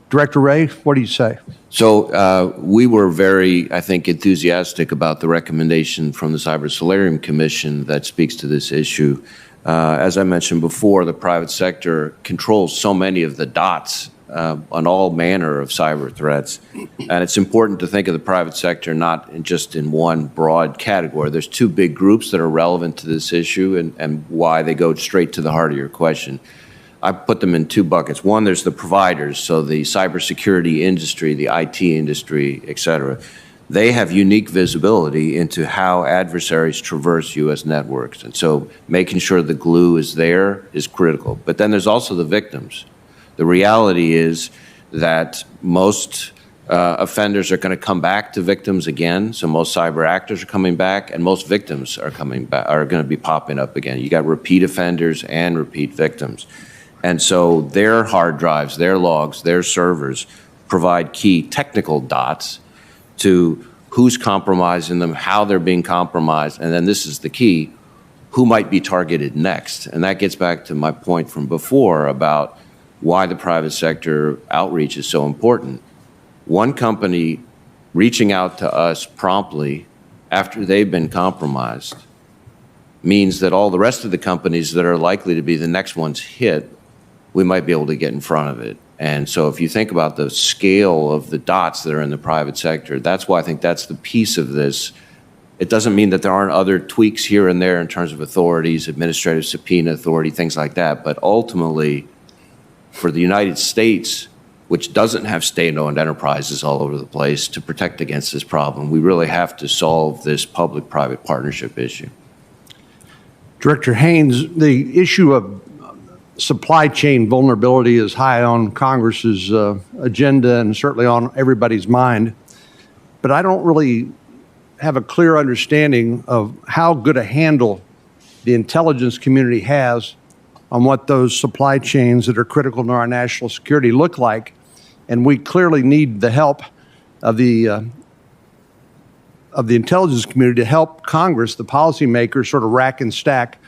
Director Wray, what do you say? So we were very, I think, enthusiastic about the recommendation from the Cyber Solarium Commission that speaks to this issue. As I mentioned before, the private sector controls so many of the dots on all manner of cyber threats. And it's important to think of the private sector not just in one broad category. There's two big groups that are relevant to this issue and why they go straight to the heart of your question. I put them in two buckets. One, there's the providers, so the cybersecurity industry, the IT industry, et cetera. They have unique visibility into how adversaries traverse U.S. networks. And so making sure the glue is there is critical. But then there's also the victims. The reality is that most offenders are going to come back to victims again. So most cyber actors are coming back, and most victims are coming back, are going to be popping up again. You got repeat offenders and repeat victims. And so their hard drives, their logs, their servers provide key technical dots to who's compromising them, how they're being compromised, and then this is the key, who might be targeted next. And that gets back to my point from before about why the private sector outreach is so important. One company reaching out to us promptly after they've been compromised means that all the rest of the companies that are likely to be the next ones hit, we might be able to get in front of it. And so if you think about the scale of the dots that are in the private sector, that's why I think that's the piece of this. It doesn't mean that there aren't other tweaks here and there in terms of authorities, administrative subpoena authority, things like that. But ultimately, for the United States, which doesn't have state-owned enterprises all over the place to protect against this problem, we really have to solve this public-private partnership issue. Director Haynes, the issue of supply chain vulnerability is high on Congress's agenda and certainly on everybody's mind. but I don't really have a clear understanding of how good a handle the intelligence community has on what those supply chains that are critical to our national security look like. And we clearly need the help of the intelligence community to help Congress, the policymakers, sort of rack and stack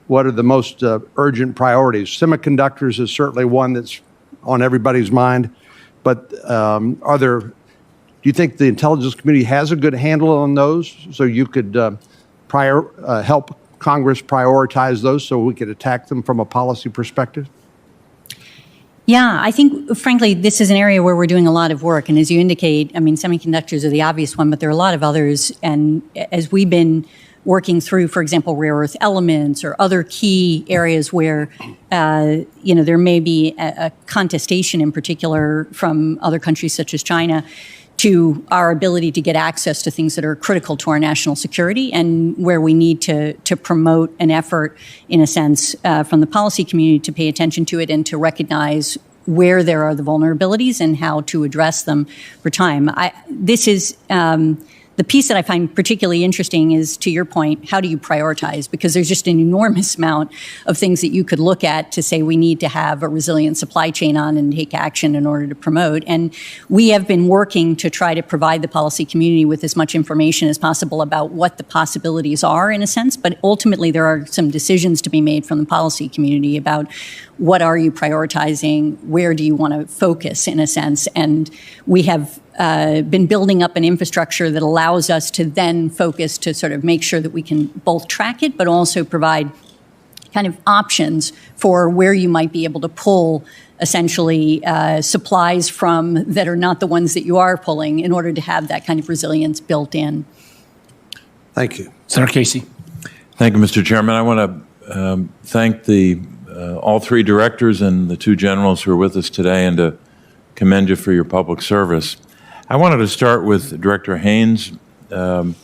what are the most urgent priorities. Semiconductors is certainly one that's on everybody's mind, but do you think the intelligence community has a good handle on those so you could help Congress prioritize those so we could attack them from a policy perspective? Yeah, I think, frankly, this is an area where we're doing a lot of work. And as you indicate, I mean, semiconductors are the obvious one, but there are a lot of others. And as we've been working through, for example, rare earth elements or other key areas where, there may be a contestation in particular from other countries such as China to our ability to get access to things that are critical to our national security and where we need to promote an effort, in a sense, from the policy community to pay attention to it and to recognize where there are the vulnerabilities and how to address them for time. This is the piece that I find particularly interesting is, to your point, how do you prioritize? Because there's just an enormous amount of things that you could look at to say we need to have a resilient supply chain on and take action in order to promote. And we have been working to try to provide the policy community with as much information as possible about what the possibilities are, in a sense. But ultimately, there are some decisions to be made from the policy community about what are you prioritizing, where do you want to focus, in a sense. And we have been building up an infrastructure that allows us to then focus to sort of make sure that we can both track it, but also provide kind of options for where you might be able to pull essentially supplies from that are not the ones that you are pulling in order to have that kind of resilience built in. Thank you. Senator Casey. Thank you, Mr. Chairman. I want to thank all three directors and the two generals who are with us today and to commend you for your public service. I wanted to start with Director Haynes, and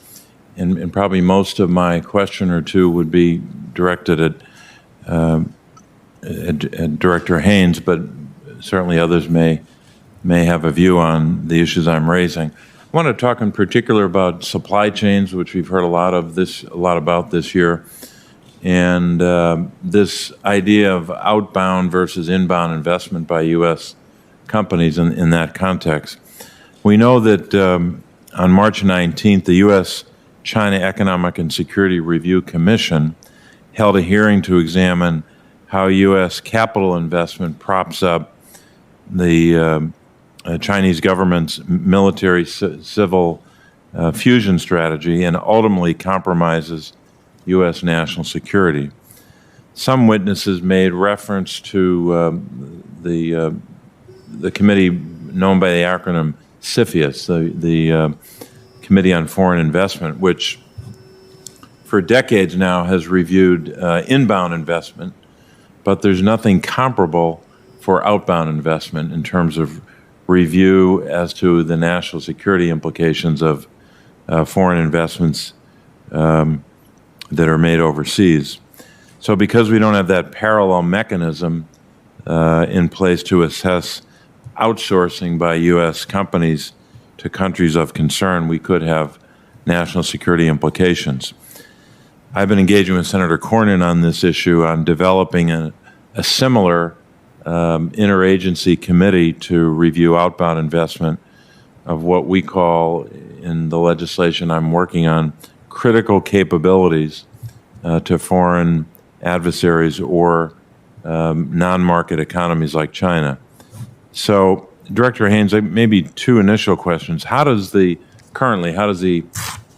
probably most of my question or two would be directed at Director Haynes, but certainly others may have a view on the issues I'm raising. I want to talk in particular about supply chains, which we've heard a lot about this year, and this idea of outbound versus inbound investment by U.S. companies in that context. We know that on March 19th, the U.S.-China Economic and Security Review Commission held a hearing to examine how U.S. capital investment props up the Chinese government's military-civil fusion strategy and ultimately compromises U.S. national security. Some witnesses made reference to the committee known by the acronym CFIUS, the Committee on Foreign Investment, which for decades now has reviewed inbound investment, but there's nothing comparable for outbound investment in terms of review as to the national security implications of foreign investments that are made overseas. So because we don't have that parallel mechanism in place to assess outsourcing by U.S. companies to countries of concern, we could have national security implications. I've been engaging with Senator Cornyn on this issue on developing a similar interagency committee to review outbound investment of what we call, in the legislation I'm working on, critical capabilities to foreign adversaries or non-market economies like China. So, Director Haynes, maybe two initial questions. How does the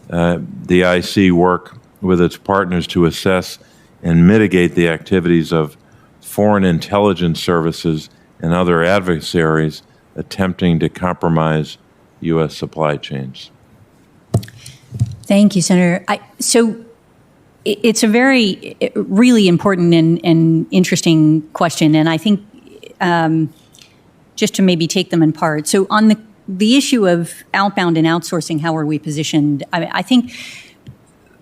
IC work with its partners to assess and mitigate the activities of foreign intelligence services and other adversaries attempting to compromise U.S. supply chains? Thank you, Senator. So it's a really important and interesting question, and I think just to maybe take them in part. So on the issue of outbound and outsourcing, how are we positioned? I think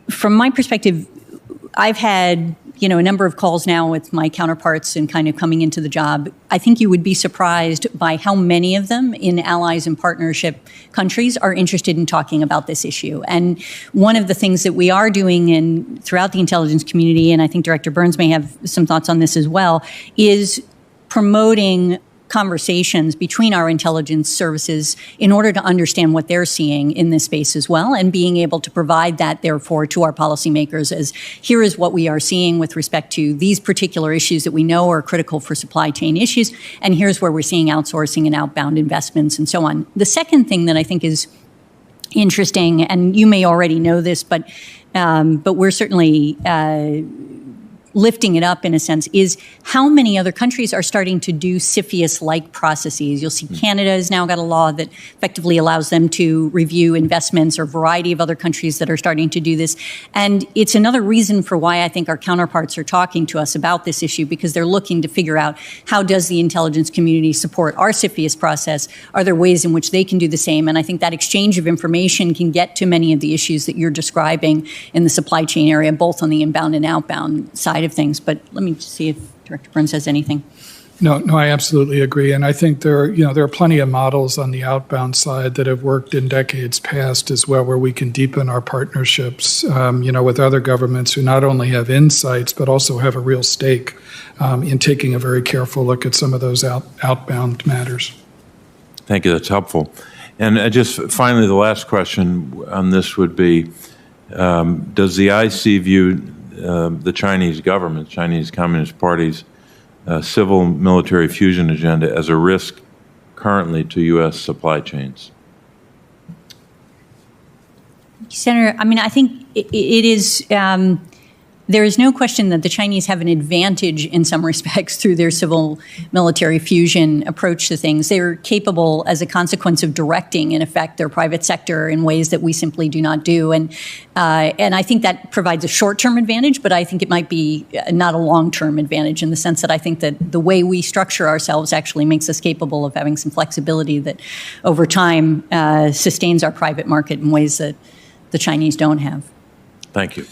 from my perspective, I've had a number of calls now with my counterparts and kind of coming into the job. I think you would be surprised by how many of them in allies and partnership countries are interested in talking about this issue. And one of the things that we are doing throughout the intelligence community, and I think Director Burns may have some thoughts on this as well, is promoting conversations between our intelligence services in order to understand what they're seeing in this space as well, and being able to provide that, therefore, to our policymakers as here is what we are seeing with respect to these particular issues that we know are critical for supply chain issues, and here's where we're seeing outsourcing and outbound investments and so on. The second thing that I think is interesting, and you may already know this, but we're certainly lifting it up in a sense, is how many other countries are starting to do CFIUS-like processes. You'll see Canada has now got a law that effectively allows them to review investments, or a variety of other countries that are starting to do this. And it's another reason for why I think our counterparts are talking to us about this issue, because they're looking to figure out how does the intelligence community support our CFIUS process? Are there ways in which they can do the same? And I think that exchange of information can get to many of the issues that you're describing in the supply chain area, both on the inbound and outbound side of things. But let me see if Director Burns has anything. No, I absolutely agree. And I think there are plenty of models on the outbound side that have worked in decades past as well, where we can deepen our partnerships, with other governments who not only have insights, but also have a real stake in taking a very careful look at some of those outbound matters. Thank you. That's helpful. And just finally, the last question on this would be, does the IC view the Chinese government, Chinese Communist Party's civil-military fusion agenda as a risk currently to U.S. supply chains? Senator, I think it is, there is no question that the Chinese have an advantage in some respects through their civil-military fusion approach to things. They're capable, as a consequence, of directing, in effect, their private sector in ways that we simply do not do. And I think that provides a short-term advantage, but I think it might be not a long-term advantage, in the sense that I think that the way we structure ourselves actually makes us capable of having some flexibility that, over time, sustains our private market in ways that the Chinese don't have. Thank you.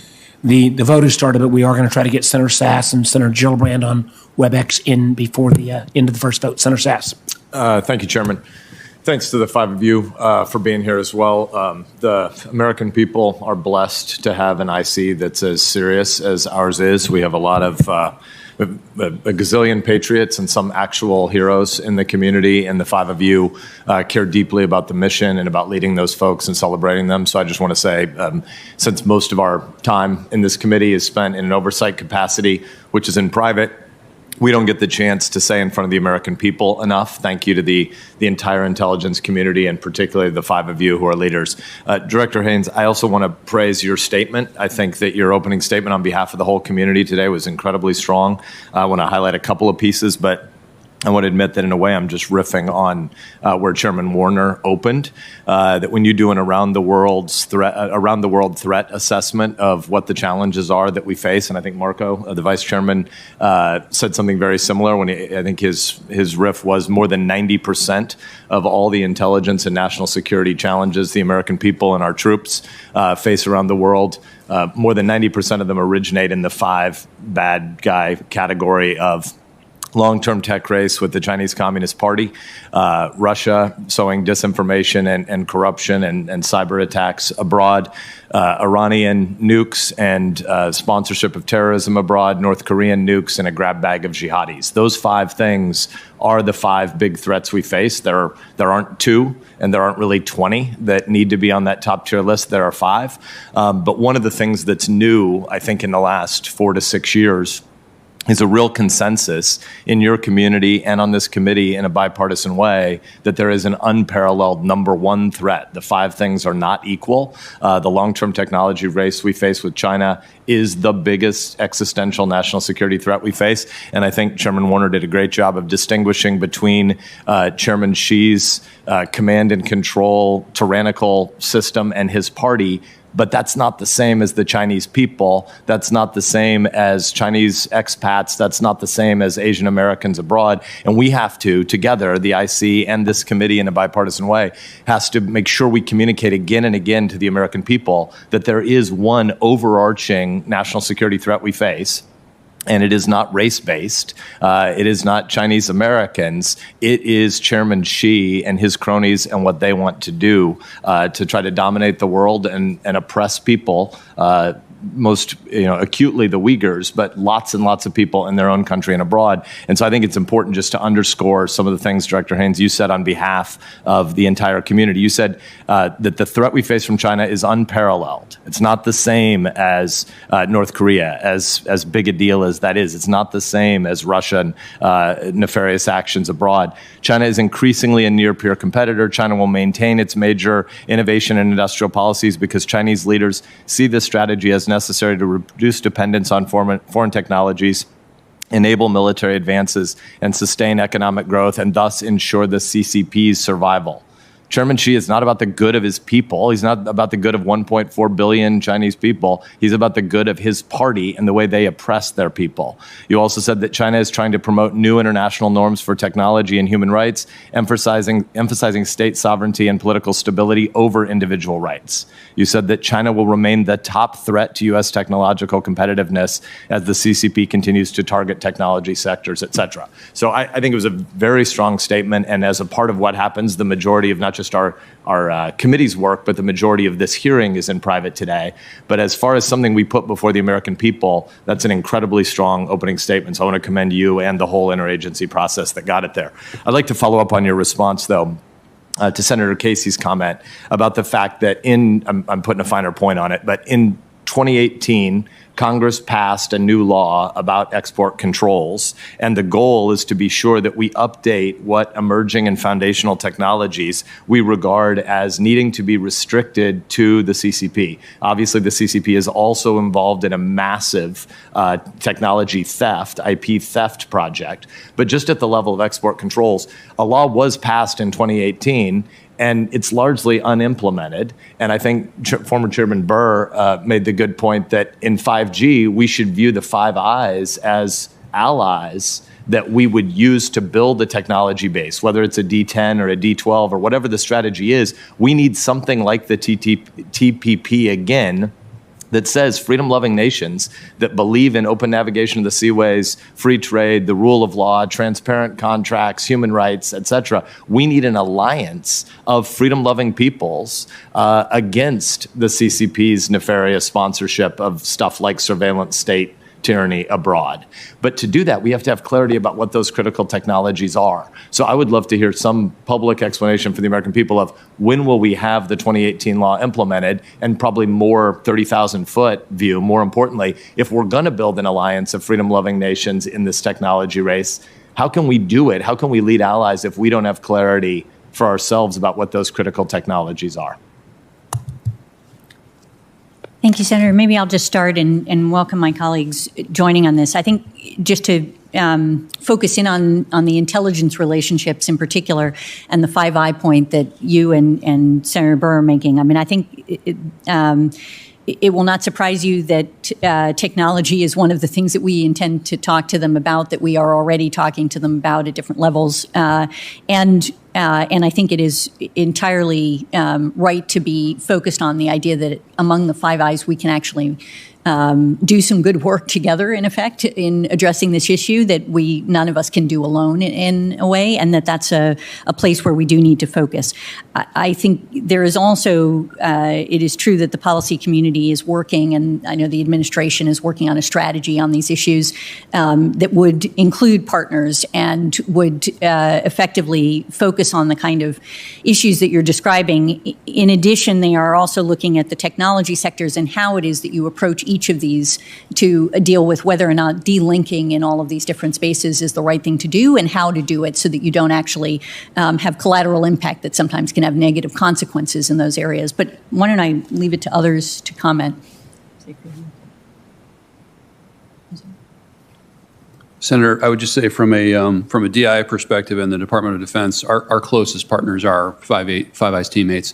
The vote has started, but we are going to try to get Senator Sass and Senator Gillibrand on WebEx in before the end of the first vote. Senator Sass. Thank you, Chairman. Thanks to the five of you for being here as well. The American people are blessed to have an IC that's as serious as ours is. We have a lot of a gazillion patriots and some actual heroes in the community, and the five of you care deeply about the mission and about leading those folks and celebrating them. So I just want to say, since most of our time in this committee is spent in an oversight capacity, which is in private, we don't get the chance to say in front of the American people enough. Thank you to the entire intelligence community, and particularly the five of you who are leaders. Director Haynes, I also want to praise your statement. I think that your opening statement on behalf of the whole community today was incredibly strong. I want to highlight a couple of pieces, but I want to admit that in a way I'm just riffing on where Chairman Warner opened, that when you do an around the world threat assessment of what the challenges are that we face, and I think Marco, the Vice Chairman, said something very similar when I think his riff was more than 90% of all the intelligence and national security challenges the American people and our troops face around the world. More than 90% of them originate in the five bad guy category of long-term tech race with the Chinese Communist Party, Russia sowing disinformation and corruption and cyber attacks abroad, Iranian nukes and sponsorship of terrorism abroad, North Korean nukes, and a grab bag of jihadis. Those five things are the five big threats we face. There aren't two, and there aren't really 20 that need to be on that top tier list. There are five. But one of the things that's new, I think, in the last 4 to 6 years is a real consensus in your community and on this committee in a bipartisan way that there is an unparalleled number one threat. The five things are not equal. The long-term technology race we face with China is the biggest existential national security threat we face. And I think Chairman Warner did a great job of distinguishing between Chairman Xi's command and control tyrannical system and his party. But that's not the same as the Chinese people. That's not the same as Chinese expats. That's not the same as Asian Americans abroad. And we have to, together, the IC and this committee in a bipartisan way, has to make sure we communicate again and again to the American people that there is one overarching national security threat we face, And it is not race-based. It is not Chinese Americans. It is Chairman Xi and his cronies and what they want to do to try to dominate the world and oppress people, most acutely the Uyghurs, but lots and lots of people in their own country and abroad. And so I think it's important just to underscore some of the things, Director Haynes, you said on behalf of the entire community. You said that the threat we face from China is unparalleled. It's not the same as North Korea, as big a deal as that is. It's not the same as Russia and nefarious actions abroad. China is increasingly a near-peer competitor. China will maintain its major innovation and industrial policies because Chinese leaders see this strategy as necessary to reduce dependence on foreign technologies, enable military advances, and sustain economic growth, and thus ensure the CCP's survival. Chairman Xi is not about the good of his people. He's not about the good of 1.4 billion Chinese people. He's about the good of his party and the way they oppress their people. You also said that China is trying to promote new international norms for technology and human rights, emphasizing state sovereignty and political stability over individual rights. You said that China will remain the top threat to U.S. technological competitiveness as the CCP continues to target technology sectors, et cetera. So I think it was a very strong statement, and as a part of what happens, the majority of not just our committee's work, but the majority of this hearing is in private today. But as far as something we put before the American people, that's an incredibly strong opening statement. So I want to commend you and the whole interagency process that got it there. I'd like to follow up on your response, though, to Senator Casey's comment about the fact that I'm putting a finer point on it, but in 2018, Congress passed a new law about export controls, and the goal is to be sure that we update what emerging and foundational technologies we regard as needing to be restricted to the CCP. Obviously, the CCP is also involved in a massive technology theft, IP theft project. But just at the level of export controls, a law was passed in 2018, and it's largely unimplemented. And I think former Chairman Burr made the good point that in 5G, we should view the Five Eyes as allies that we would use to build a technology base, whether it's a D10 or a D12 or whatever the strategy is. We need something like the TPP again, that says freedom-loving nations that believe in open navigation of the seaways, free trade, the rule of law, transparent contracts, human rights, et cetera. We need an alliance of freedom-loving peoples against the CCP's nefarious sponsorship of stuff like surveillance state tyranny abroad. But to do that, we have to have clarity about what those critical technologies are. So I would love to hear some public explanation for the American people of when will we have the 2018 law implemented, and probably more 30,000-foot view, more importantly, if we're going to build an alliance of freedom-loving nations in this technology race, how can we do it? How can we lead allies if we don't have clarity for ourselves about what those critical technologies are? Thank you, Senator. Maybe I'll just start and welcome my colleagues joining on this. I think just to focus in on the intelligence relationships in particular and the Five Eye point that you and Senator Burr are making. I mean, I think it will not surprise you that technology is one of the things that we intend to talk to them about, that we are already talking to them about at different levels. And I think it is entirely right to be focused on the idea that among the Five Eyes, we can actually do some good work together, in effect, in addressing this issue that none of us can do alone in a way, and that's a place where we do need to focus. I think there is also, it is true that the policy community is working, and I know the administration is working on a strategy on these issues that would include partners and would effectively focus on the kind of issues that you're describing. In addition, they are also looking at the technology sectors and how it is that you approach each of these to deal with whether or not delinking in all of these different spaces is the right thing to do, and how to do it so that you don't actually have collateral impact that sometimes can have negative consequences in those areas. But why don't I leave it to others to comment? Senator, I would just say from a DI perspective and the Department of Defense, our closest partners are Five Eyes teammates.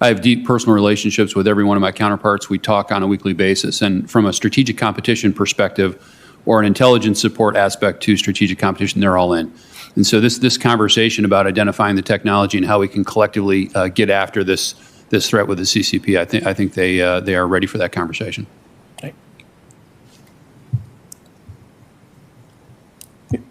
I have deep personal relationships with every one of my counterparts. We talk on a weekly basis. And from a strategic competition perspective or an intelligence support aspect to strategic competition, they're all in. And so this conversation about identifying the technology and how we can collectively get after this threat with the CCP, I think they are ready for that conversation.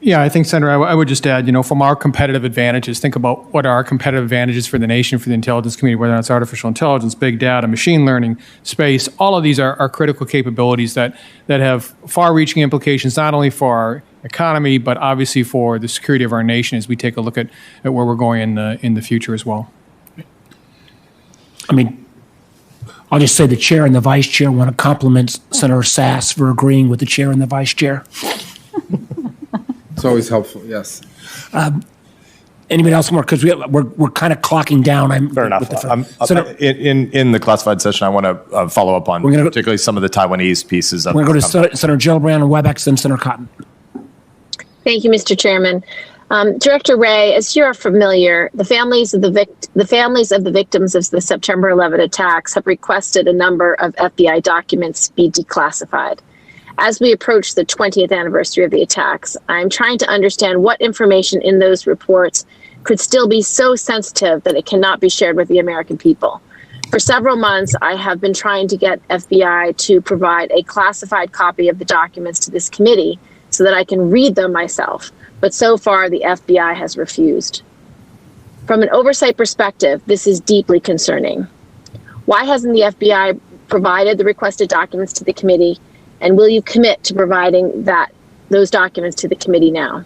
Yeah, I think, Senator, I would just add, from our competitive advantages, think about what are our competitive advantages for the nation, for the intelligence community, whether it's artificial intelligence, big data, machine learning, space. All of these are critical capabilities that have far-reaching implications, not only for our economy, but obviously for the security of our nation as we take a look at where we're going in the future as well. I mean, I'll just say the chair and the vice chair want to compliment Senator Sass for agreeing with the chair and the vice chair. It's always helpful, yes. Anybody else more? Because we're kind of clocking down. Fair enough. In the classified session, I want to follow up on particularly some of the Taiwanese pieces. We're going to go to Senator Gillibrand on WebEx, then Senator Cotton. Thank you, Mr. Chairman. Director Wray, as you are familiar, the families of the victims of the September 11 attacks have requested a number of FBI documents be declassified. As we approach the 20th anniversary of the attacks, I'm trying to understand what information in those reports could still be so sensitive that it cannot be shared with the American people. For several months, I have been trying to get FBI to provide a classified copy of the documents to this committee so that I can read them myself. But so far, the FBI has refused. From an oversight perspective, this is deeply concerning. Why hasn't the FBI provided the requested documents to the committee? And will you commit to providing those documents to the committee now?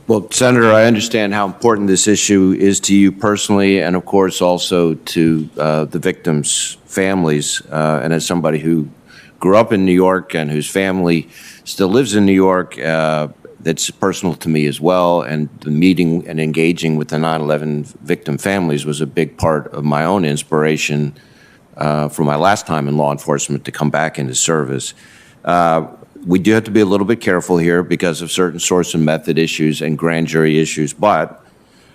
Well, Senator, I understand how important this issue is to you personally, and of course also to the victims' families. And as somebody who grew up in New York and whose family still lives in New York, that's personal to me as well. And the meeting and engaging with the 9/11 victim families was a big part of my own inspiration for my last time in law enforcement to come back into service. We do have to be a little bit careful here because of certain source and method issues and grand jury issues, but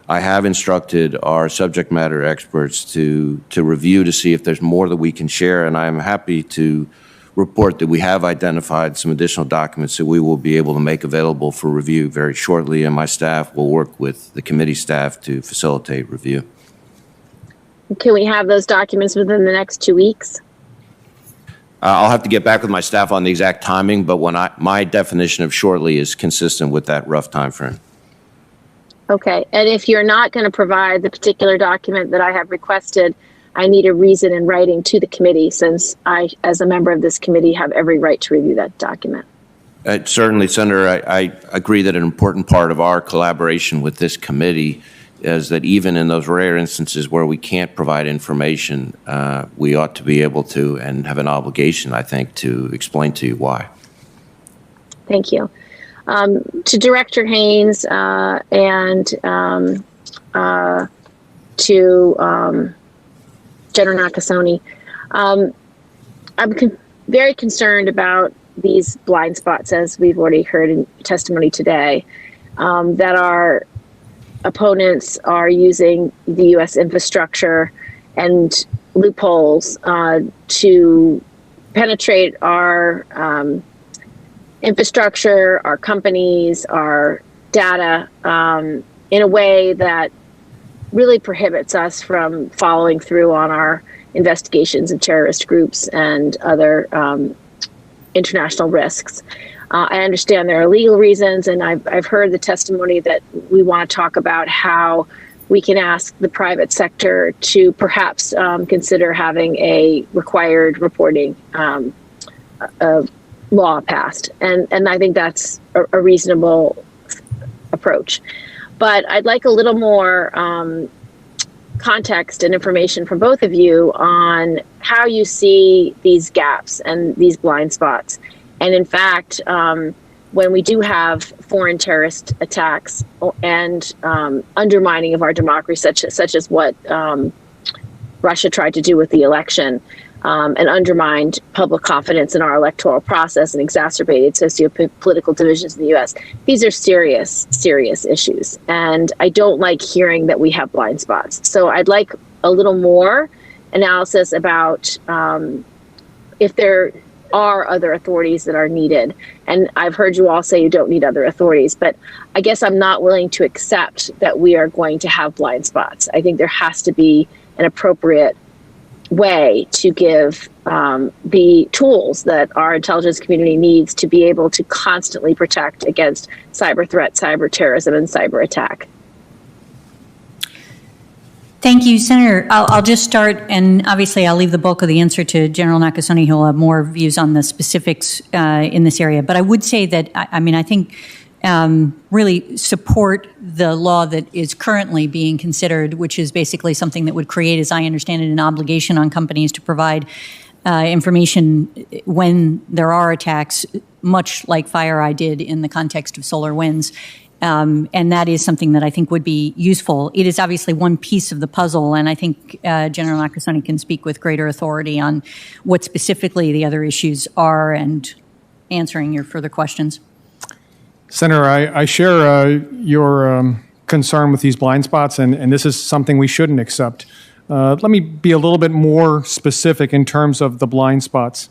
I have instructed our subject matter experts to review to see if there's more that we can share, and I am happy to report that we have identified some additional documents that we will be able to make available for review very shortly, and my staff will work with the committee staff to facilitate review. Can we have those documents within the next 2 weeks? I'll have to get back with my staff on the exact timing, but my definition of shortly is consistent with that rough time frame. Okay, and if you're not going to provide the particular document that I have requested, I need a reason in writing to the committee, since I, as a member of this committee, have every right to review that document. Certainly, Senator, I agree that an important part of our collaboration with this committee is that even in those rare instances where we can't provide information, we ought to be able to and have an obligation, I think, to explain to you why. Thank you. To Director Haynes and to General Nakasone, I'm very concerned about these blind spots, as we've already heard in testimony today, that our opponents are using the U.S. infrastructure and loopholes to penetrate our infrastructure, our companies, our data in a way that really prohibits us from following through on our investigations of terrorist groups and other international risks. I understand there are legal reasons, and I've heard the testimony that we want to talk about how we can ask the private sector to perhaps consider having a required reporting law passed. And I think that's a reasonable approach. But I'd like a little more context and information from both of you on how you see these gaps and these blind spots. And in fact, when we do have foreign terrorist attacks and undermining of our democracy, such as what Russia tried to do with the election, and undermined public confidence in our electoral process and exacerbated socio-political divisions in the U.S. These are serious, serious issues. And I don't like hearing that we have blind spots. So I'd like a little more analysis about if there are other authorities that are needed. And I've heard you all say you don't need other authorities, but I guess I'm not willing to accept that we are going to have blind spots. I think there has to be an appropriate way to give the tools that our intelligence community needs to be able to constantly protect against cyber threat, cyber terrorism, and cyber attack? Thank you, Senator. I'll just start, and obviously I'll leave the bulk of the answer to General Nakasone, who will have more views on the specifics in this area. But I would say that, I think really support the law that is currently being considered, which is basically something that would create, as I understand it, an obligation on companies to provide information when there are attacks, much like FireEye did in the context of SolarWinds. And that is something that I think would be useful. It is obviously one piece of the puzzle, and I think General Nakasone can speak with greater authority on what specifically the other issues are and answering your further questions. Senator, I share your concern with these blind spots, and this is something we shouldn't accept. Let me be a little bit more specific in terms of the blind spots.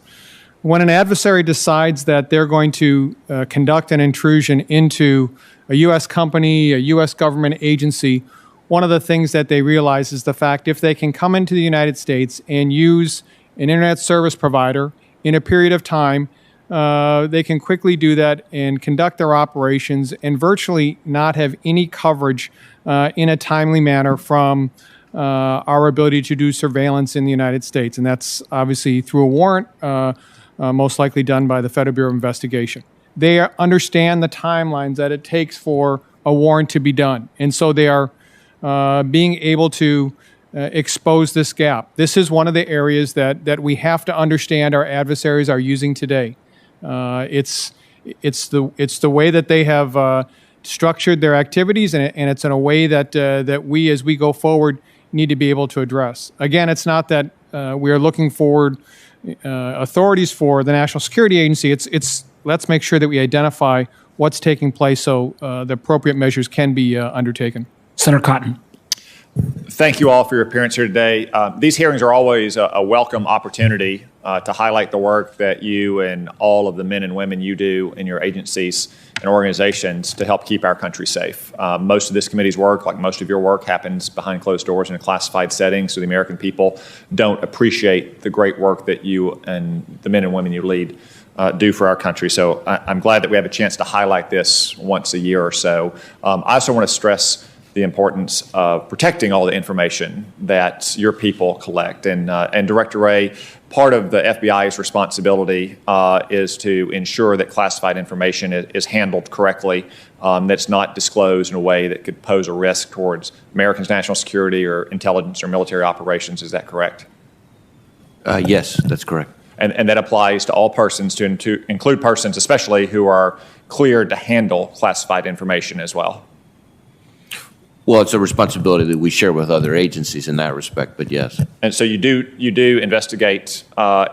When an adversary decides that they're going to conduct an intrusion into a U.S. company, a U.S. government agency, one of the things that they realize is the fact if they can come into the United States and use an internet service provider in a period of time, they can quickly do that and conduct their operations and virtually not have any coverage in a timely manner from our ability to do surveillance in the United States. And that's obviously through a warrant, most likely done by the Federal Bureau of Investigation. They understand the timelines that it takes for a warrant to be done. And so they are being able to expose this gap. This is one of the areas that we have to understand our adversaries are using today. It's the way that they have structured their activities, and it's in a way that we, as we go forward, need to be able to address. Again, it's not that we are looking forward authorities for the National Security Agency. It's let's make sure that we identify what's taking place so the appropriate measures can be undertaken. Senator Cotton. Thank you all for your appearance here today. These hearings are always a welcome opportunity to highlight the work that you and all of the men and women you do in your agencies and organizations to help keep our country safe. Most of this committee's work, like most of your work, happens behind closed doors in a classified setting, so the American people don't appreciate the great work that you and the men and women you lead do for our country. So I'm glad that we have a chance to highlight this once a year or so. I also want to stress the importance of protecting all the information that your people collect. And Director Wray, part of the FBI's responsibility is to ensure that classified information is handled correctly, that's not disclosed in a way that could pose a risk towards Americans' national security or intelligence or military operations. Is that correct? Yes, that's correct. And that applies to all persons, to include persons especially who are cleared to handle classified information as well. Well, it's a responsibility that we share with other agencies in that respect, but yes. And so you do investigate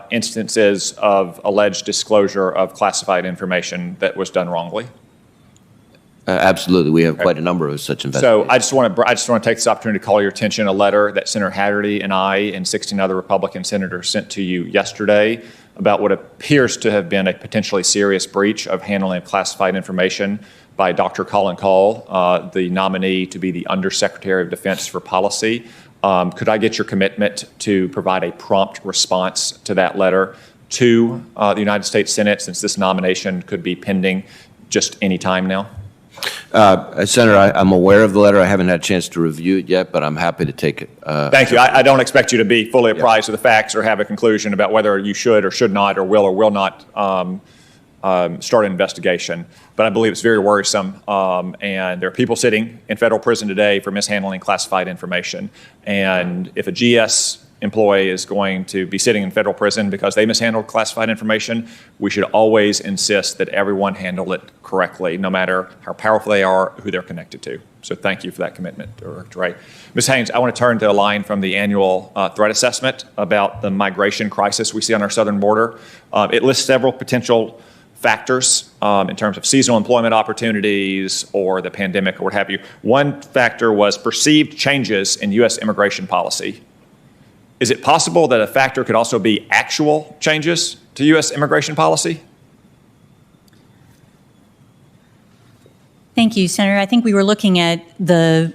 instances of alleged disclosure of classified information that was done wrongly? Absolutely. We have quite a number of such investigations. So I just want to take this opportunity to call your attention to a letter that Senator Hatterty and I and 16 other Republican senators sent to you yesterday about what appears to have been a potentially serious breach of handling of classified information by Dr. Colin Kahl, the nominee to be the Undersecretary of Defense for Policy. Could I get your commitment to provide a prompt response to that letter to the United States Senate, since this nomination could be pending just any time now? Senator, I'm aware of the letter. I haven't had a chance to review it yet, but I'm happy to take it. Thank you. I don't expect you to be fully apprised of the facts or have a conclusion about whether you should or should not or will not start an investigation. But I believe it's very worrisome, and there are people sitting in federal prison today for mishandling classified information. And if a GS employee is going to be sitting in federal prison because they mishandled classified information, we should always insist that everyone handle it correctly, no matter how powerful they are, who they're connected to. So thank you for that commitment, Director Wray. Ms. Haynes, I want to turn to a line from the annual threat assessment about the migration crisis we see on our southern border. It lists several potential factors in terms of seasonal employment opportunities or the pandemic or what have you. One factor was perceived changes in U.S. immigration policy. Is it possible that a factor could also be actual changes to U.S. immigration policy? Thank you, Senator. I think we were looking at the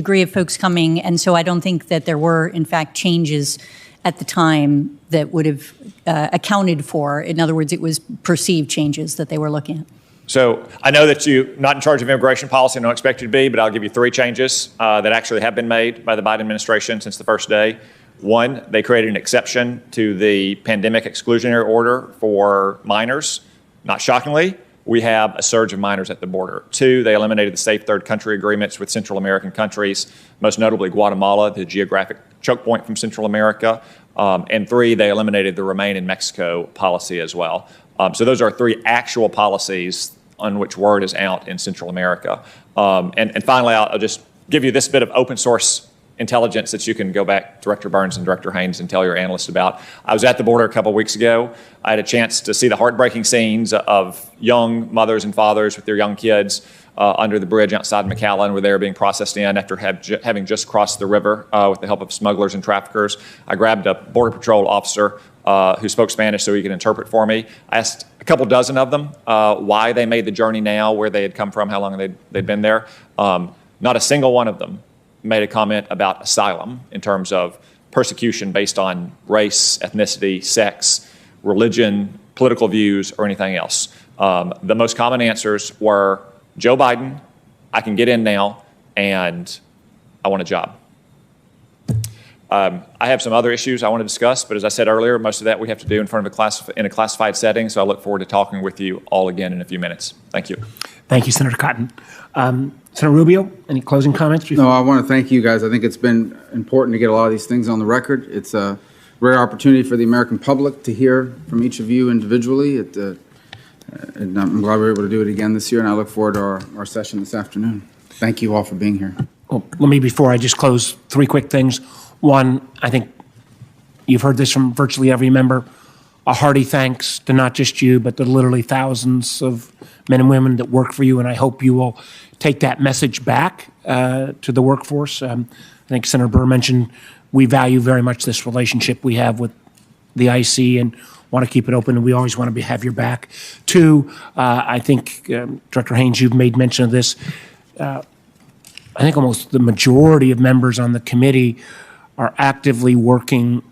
degree of folks coming, and so I don't think that there were, in fact, changes at the time that would have accounted for. In other words, it was perceived changes that they were looking at. So I know that you're not in charge of immigration policy, and don't expect you to be, but I'll give you 3 changes that actually have been made by the Biden administration since the first day. 1, they created an exception to the pandemic exclusionary order for minors. Not shockingly, we have a surge of minors at the border. 2, they eliminated the safe third country agreements with Central American countries, most notably Guatemala, the geographic choke point from Central America. And 3, they eliminated the Remain in Mexico policy as well. So those are 3 actual policies on which word is out in Central America. And finally, I'll just give you this bit of open source intelligence that you can go back, Director Burns and Director Haynes, and tell your analysts about. I was at the border a couple of weeks ago. I had a chance to see the heartbreaking scenes of young mothers and fathers with their young kids under the bridge outside McAllen, where they were being processed in after having just crossed the river with the help of smugglers and traffickers. I grabbed a Border Patrol officer who spoke Spanish so he could interpret for me. I asked a couple dozen of them why they made the journey now, where they had come from, how long they'd been there. Not a single one of them made a comment about asylum in terms of persecution based on race, ethnicity, sex, religion, political views, or anything else. The most common answers were, Joe Biden, I can get in now, and I want a job. I have some other issues I want to discuss, but as I said earlier, most of that we have to do in front of in a classified setting, so I look forward to talking with you all again in a few minutes. Thank you. Thank you, Senator Cotton. Senator Rubio, any closing comments? No, I want to thank you guys. I think it's been important to get a lot of these things on the record. It's a rare opportunity for the American public to hear from each of you individually. And I'm glad we were able to do it again this year, and I look forward to our session this afternoon. Thank you all for being here. Well, let me, before I just close, 3 quick things. One, I think you've heard this from virtually every member. A hearty thanks to not just you, but the literally thousands of men and women that work for you, and I hope you will take that message back to the workforce. I think Senator Burr mentioned we value very much this relationship we have with the IC and want to keep it open, and we always want to have your back. 2, I think, Director Haynes, you've made mention of this. I think almost the majority of members on the committee are actively working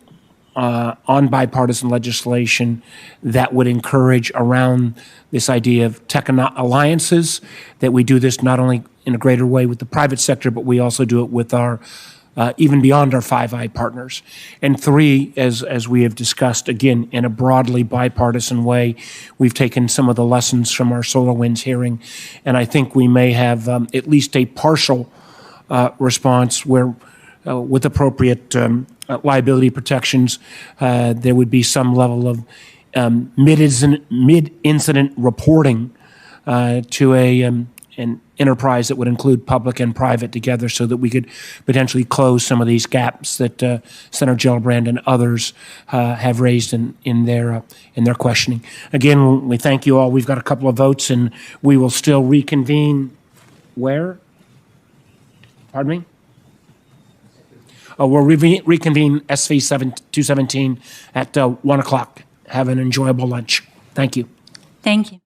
on bipartisan legislation that would encourage around this idea of tech alliances, that we do this not only in a greater way with the private sector, but we also do it with our even beyond our Five Eye partners. And 3, as we have discussed, again, in a broadly bipartisan way, we've taken some of the lessons from our SolarWinds hearing, and I think we may have at least a partial response where, with appropriate liability protections, there would be some level of mid-incident reporting to an enterprise that would include public and private together, so that we could potentially close some of these gaps that Senator Gillibrand and others have raised in their questioning. Again, we thank you all. We've got a couple of votes, and we will still reconvene. Where? Pardon me? We'll reconvene SV 217 at 1 o'clock. Have an enjoyable lunch. Thank you. Thank you.